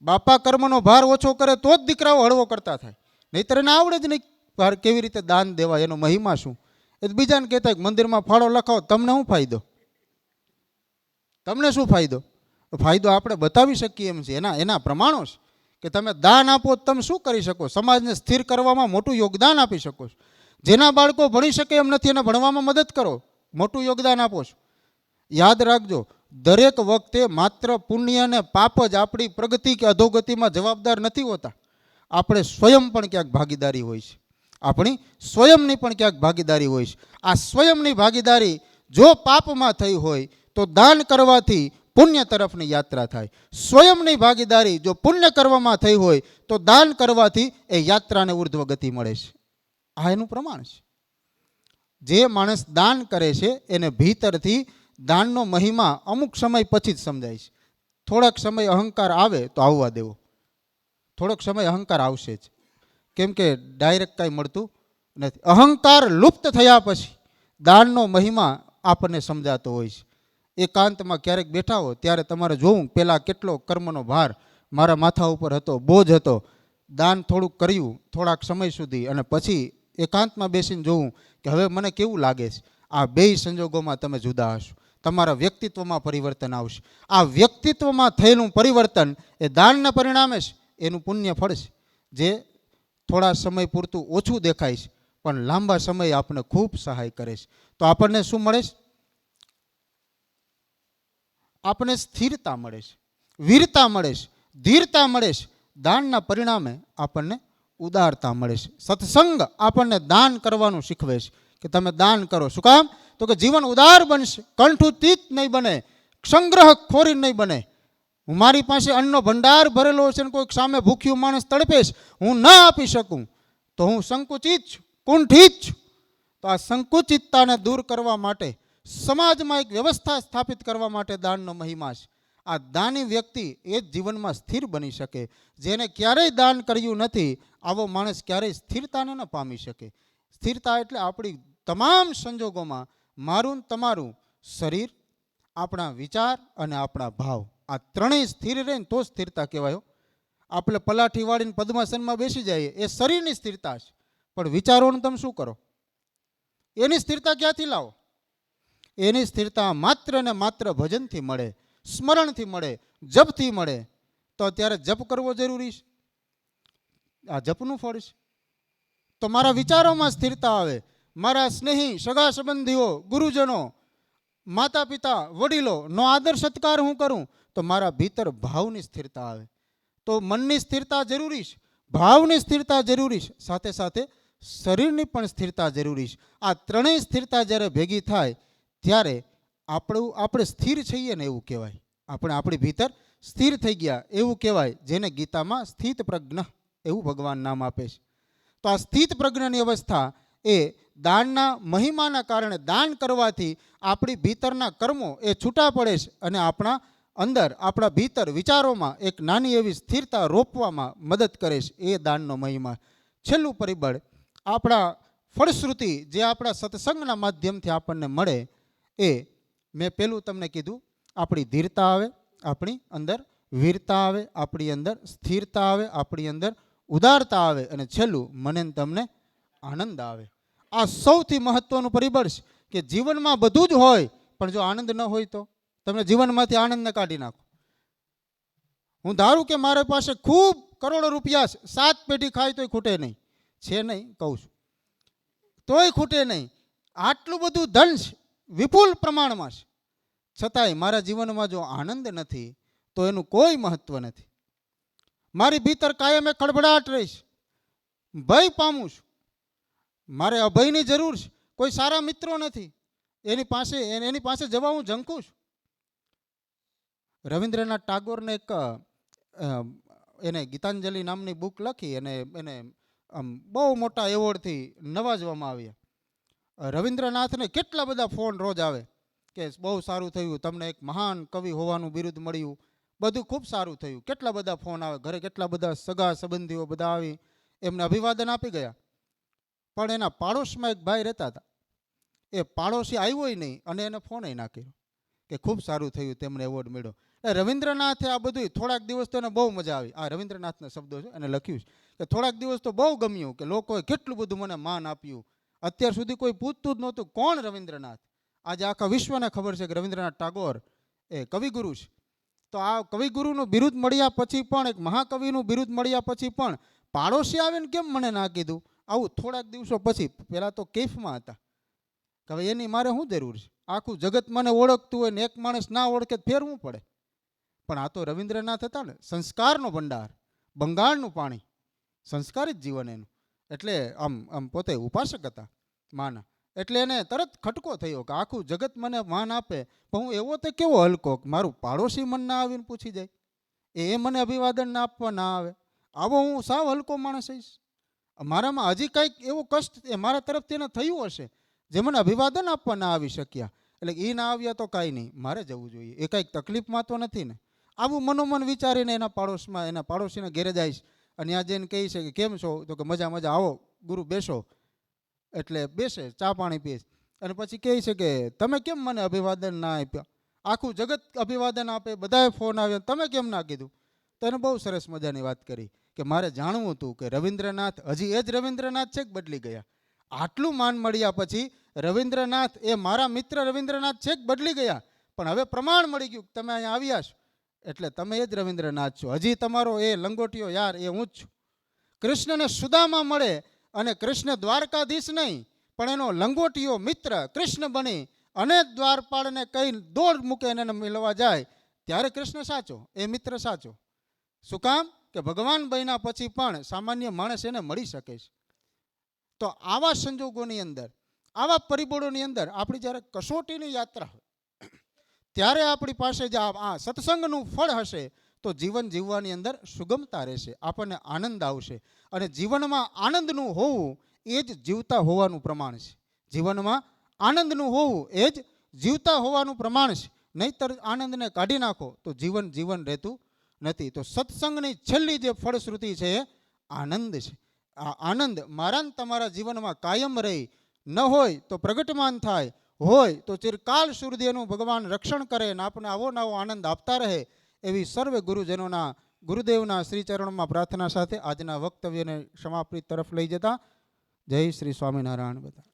બાપા કર્મનો ભાર ઓછો કરે તો જ દીકરાઓ હળવો કરતા થાય. નહીંતર એને આવડે જ નહીં ભાર કેવી રીતે દાન દેવા, એનો મહિમા શું. એ બીજાને કહેતા હોય મંદિરમાં ફાળો લખાવો, તમને શું ફાયદો? તમને શું ફાયદો? ફાયદો આપણે બતાવી શકીએ એમ છે. એના પ્રમાણો છે કે તમે દાન આપો, તમે શું કરી શકો? સમાજને સ્થિર કરવામાં મોટું યોગદાન આપી શકો છો. જેના બાળકો ભણી શકે એમ નથી એને ભણવામાં મદદ કરો, મોટું યોગદાન આપો છો. યાદ રાખજો, દરેક વખતે માત્ર પુણ્ય અને પાપ જ આપણી પ્રગતિ કે અધોગતિમાં જવાબદાર નથી હોતા. આપણે સ્વયં પણ ક્યાંક ભાગીદારી હોય છે. આપણી સ્વયંની પણ ક્યાંક ભાગીદારી હોય છે. આ સ્વયંની ભાગીદારી જો પાપમાં થઈ હોય તો દાન કરવાથી પુણ્ય તરફની યાત્રા થાય. સ્વયંની ભાગીદારી જો પુણ્ય કરવામાં થઈ હોય તો દાન કરવાથી એ યાત્રાને ઉર્ધ્વ ગતિ મળે છે. આ એનું પ્રમાણ છે. જે માણસ દાન કરે છે એને ભીતરથી દાનનો મહિમા અમુક સમય પછી જ સમજાય છે. થોડાક સમય અહંકાર આવે તો આવવા દેવો. થોડોક સમય અહંકાર આવશે જ, કેમ કે ડાયરેક્ટ કાંઈ મળતું નથી. અહંકાર લુપ્ત થયા પછી દાનનો મહિમા આપણને સમજાતો હોય છે. એકાંતમાં ક્યારેક બેઠા હો ત્યારે તમારે જોવું, પહેલાં કેટલો કર્મનો ભાર મારા માથા ઉપર હતો, બોજ હતો. દાન થોડુંક કર્યું થોડાક સમય સુધી, અને પછી એકાંતમાં બેસીને જોવું કે હવે મને કેવું લાગે છે. આ બેય સંજોગોમાં તમે જુદા હશો. તમારા વ્યક્તિત્વમાં પરિવર્તન આવશે. આ વ્યક્તિત્વમાં થયેલું પરિવર્તન એ દાનના પરિણામે છે. એનું પુણ્ય ફળ છે, જે થોડા સમય પૂરતું ઓછું દેખાય છે પણ લાંબા સમય આપણને ખૂબ સહાય કરે છે. તો આપણને શું મળે છે? આપણને સ્થિરતા મળે છે, વીરતા મળે છે, ધીરતા મળે છે. દાનના પરિણામે આપણને ઉદારતા મળે છે. સત્સંગ આપણને દાન કરવાનું શીખવે છે કે તમે દાન કરો. શું કામ? તો કે જીવન ઉદાર બનશે, કંઠુતીત નહીં બને, સંગ્રહ ખોરી નહીં બને. હું મારી પાસે અન્નનો ભંડાર ભરેલો છે ને કોઈક સામે ભૂખ્યું માણસ તડપે છે, હું ન આપી શકું તો હું સંકુચિત છું, કુંઠિત છું. તો આ સંકુચિતતાને દૂર કરવા માટે, સમાજમાં એક વ્યવસ્થા સ્થાપિત કરવા માટે દાનનો મહિમા છે. આ દાની વ્યક્તિ એ જ જીવનમાં સ્થિર બની શકે. જેને ક્યારેય દાન કર્યું નથી આવો માણસ ક્યારેય સ્થિરતાને ન પામી શકે. સ્થિરતા એટલે આપણી તમામ સંજોગોમાં મારું તમારું શરીર, આપણા વિચાર અને આપણા ભાવ, આ ત્રણેય સ્થિર રહે ને તો સ્થિરતા કહેવાય. આપણે પલાઠી વાળીને પદ્માસનમાં બેસી જઈએ એ શરીરની સ્થિરતા છે, પણ વિચારોનું તમે શું કરો? એની સ્થિરતા ક્યાંથી લાવો? એની સ્થિરતા માત્ર ને માત્ર ભજનથી મળે, સ્મરણથી મળે, જપથી મળે. તો અત્યારે જપ કરવો જરૂરી છે. આ જપનું ફળ છે. તો મારા વિચારોમાં સ્થિરતા આવે, મારા સ્નેહી, સગા સંબંધીઓ, ગુરુજનો, માતા પિતા, વડીલોનો આદર સત્કાર હું કરું તો મારા ભીતર ભાવની સ્થિરતા આવે. તો મનની સ્થિરતા જરૂરી છે, ભાવની સ્થિરતા જરૂરી છે, સાથે સાથે શરીરની પણ સ્થિરતા જરૂરી છે. આ ત્રણેય સ્થિરતા જ્યારે ભેગી થાય ત્યારે આપણે સ્થિર છીએ ને એવું કહેવાય. આપણે આપણી ભીતર સ્થિર થઈ ગયા એવું કહેવાય, જેને ગીતામાં સ્થિત પ્રજ્ઞ એવું ભગવાન નામ આપે છે. તો આ સ્થિત પ્રજ્ઞની અવસ્થા એ દાનના મહિમાના કારણે, દાન કરવાથી આપણી ભીતરના કર્મો એ છૂટા પડે છે અને આપણા અંદર, આપણા ભીતર વિચારોમાં એક નાની એવી સ્થિરતા રોપવામાં મદદ કરે છે. એ દાનનો મહિમા. છેલ્લું પરિબળ આપણા ફળશ્રુતિ જે આપણા સત્સંગના માધ્યમથી આપણને મળે એ મેં પહેલું તમને કીધું, આપણી ધીરતા આવે, આપણી અંદર વીરતા આવે, આપણી અંદર સ્થિરતા આવે, આપણી અંદર ઉદારતા આવે અને છેલ્લું મને તમને આનંદ આવે. આ સૌથી મહત્વનું પરિબળ છે કે જીવનમાં બધું જ હોય પણ જો આનંદ ન હોય તો તમે જીવનમાંથી આનંદને કાઢી નાખો. હું ધારું કે મારી પાસે ખૂબ કરોડો રૂપિયા છે, 7 પેઢી ખાય તોય ખૂટે નહીં, છે નહીં કહું છું, તોય ખૂટે નહીં. આટલું બધું ધન છે, વિપુલ પ્રમાણમાં છે, છતાંય મારા જીવનમાં જો આનંદ નથી તો એનું કોઈ મહત્વ નથી. મારી ભીતર કાયમ એક ખળભળાટ રહીશ, ભય પામું છું, મારે અભયની જરૂર છે. કોઈ સારા મિત્રો નથી, એની પાસે જવા હું ઝંખું છું. રવિન્દ્રનાથ ટાગોરને એક એને ગીતાંજલિ નામની બુક લખી અને એને બહુ મોટા એવોર્ડથી નવાજવામાં આવ્યા. રવિન્દ્રનાથને કેટલા બધા ફોન રોજ આવે કે બહુ સારું થયું, તમને એક મહાન કવિ હોવાનું બિરુદ મળ્યું, બધું ખૂબ સારું થયું. કેટલા બધા ફોન આવે, ઘરે કેટલા બધા સગા સંબંધીઓ બધા આવી એમને અભિવાદન આપી ગયા. પણ એના પાડોશમાં એક ભાઈ રહેતા હતા, એ પાડોશી આવ્યો નહીં અને એને ફોન ના કર્યો કે ખૂબ સારું થયું, તેમને એવોર્ડ મળ્યો. રવિન્દ્રનાથે આ બધું થોડાક દિવસ તો એને બહુ મજા આવી. આ રવિન્દ્રનાથના શબ્દો છે, એને લખ્યું છે કે થોડાક દિવસ તો બહુ ગમ્યું કે લોકોએ કેટલું બધું મને માન આપ્યું. અત્યાર સુધી કોઈ પૂછતું જ નહોતું કોણ રવિન્દ્રનાથ. આજે આખા વિશ્વને ખબર છે કે રવિન્દ્રનાથ ટાગોર એ કવિગુરુ છે. તો આ કવિગુરુનું બિરુદ મળ્યા પછી પણ, એક મહાકવિનું બિરુદ મળ્યા પછી પણ પાડોશી આવીને કેમ મને ના કીધું? આવું થોડાક દિવસો પછી, પહેલાં તો કેફમાં હતા કે હવે એની મારે શું જરૂર છે? આખું જગત મને ઓળખતું હોય ને એક માણસ ના ઓળખે ફેરવું પડે. પણ આ તો રવિન્દ્રનાથ હતા ને, સંસ્કારનો ભંડાર, બંગાળનું પાણી, સંસ્કારિત જીવન એનું. એટલે આમ પોતે ઉપાસક હતા માના. એટલે એને તરત ખટકો થયો કે આખું જગત મને માન આપે પણ હું એવો તો કેવો હલકો, મારું પાડોશી મન ના આવીને પૂછી જાય, એ મને અભિવાદન ના આપવા ના આવે, આવો હું સાવ હલકો માણસ હઈશ? મારામાં હજી કંઈક એવું કષ્ટ એ મારા તરફથી એને થયું હશે જે મને અભિવાદન આપવા ના આવી શક્યા. એટલે એ ના આવ્યા તો કાંઈ નહીં, મારે જવું જોઈએ, એ કંઈક તકલીફમાં તો નથી ને. આવું મનોમન વિચારીને એના પાડોશીના ઘેરે જઈશ અને ત્યાં જઈને કહે છે કે કેમ છો? તો કે મજા મજા, આવો ગુરુ બેસો. એટલે બેસે, ચા પાણી પીએ અને પછી કહે છે કે તમે કેમ મને અભિવાદન ના આપ્યા? આખું જગત અભિવાદન આપે, બધાએ ફોન આવ્યા, તમે કેમ ના કીધું? તો એને બહુ સરસ મજાની વાત કરી કે મારે જાણવું હતું કે રવિન્દ્રનાથ હજી એ જ રવિન્દ્રનાથ છે કે બદલી ગયા? આટલું માન મળ્યા પછી રવિન્દ્રનાથ એ મારા મિત્ર રવિન્દ્રનાથ છે કે બદલી ગયા? પણ હવે પ્રમાણ મળી ગયું, તમે અહીંયા આવ્યા છો એટલે તમે એ જ રવિન્દ્રનાથ છો. હજી તમારો એ લંગોટીયો યાર એ હું જ છું. કૃષ્ણને સુદામા મળે અને કૃષ્ણ દ્વારકાધીશ નહીં પણ એનો લંગોટીયો મિત્ર કૃષ્ણ બની અને દ્વારપાળને કઈ દોડ મૂકે એને મિલવા જાય ત્યારે કૃષ્ણ સાચો, એ મિત્ર સાચો. શું કામ? કે ભગવાન બન્યા પછી પણ સામાન્ય માણસ એને મળી શકે છે. તો આવા સંજોગોની અંદર, આવા પરિબળોની અંદર આપણી જ્યારે કસોટીની યાત્રા હોય ત્યારે આપણી પાસે જે આ સત્સંગનું ફળ હશે તો જીવન જીવવાની અંદર સુગમતા રહેશે, આપણને આનંદ આવશે. અને જીવનમાં આનંદનું હોવું એ જ જીવતા હોવાનું પ્રમાણ છે. જીવનમાં આનંદનું હોવું એ જ જીવતા હોવાનું પ્રમાણ છે. નહીંતર આનંદને કાઢી નાખો તો જીવન રહેતું નથી. તો સત્સંગની છેલ્લી જે ફળશ્રુતિ છે એ આનંદ છે. આ આનંદ મારા તમારા જીવનમાં કાયમ રહી, ન હોય તો પ્રગટમાન થાય, હોય તો ચિરકાલ સુધી એનું ભગવાન રક્ષણ કરે અને આપણે આવો નવો આનંદ આપતા રહે એવી સર્વે ગુરુજનોના, ગુરુદેવના શ્રીચરણોમાં પ્રાર્થના સાથે આજના વક્તવ્યને સમાપ્તિ તરફ લઈ જતા જય શ્રી સ્વામિનારાયણ. બધા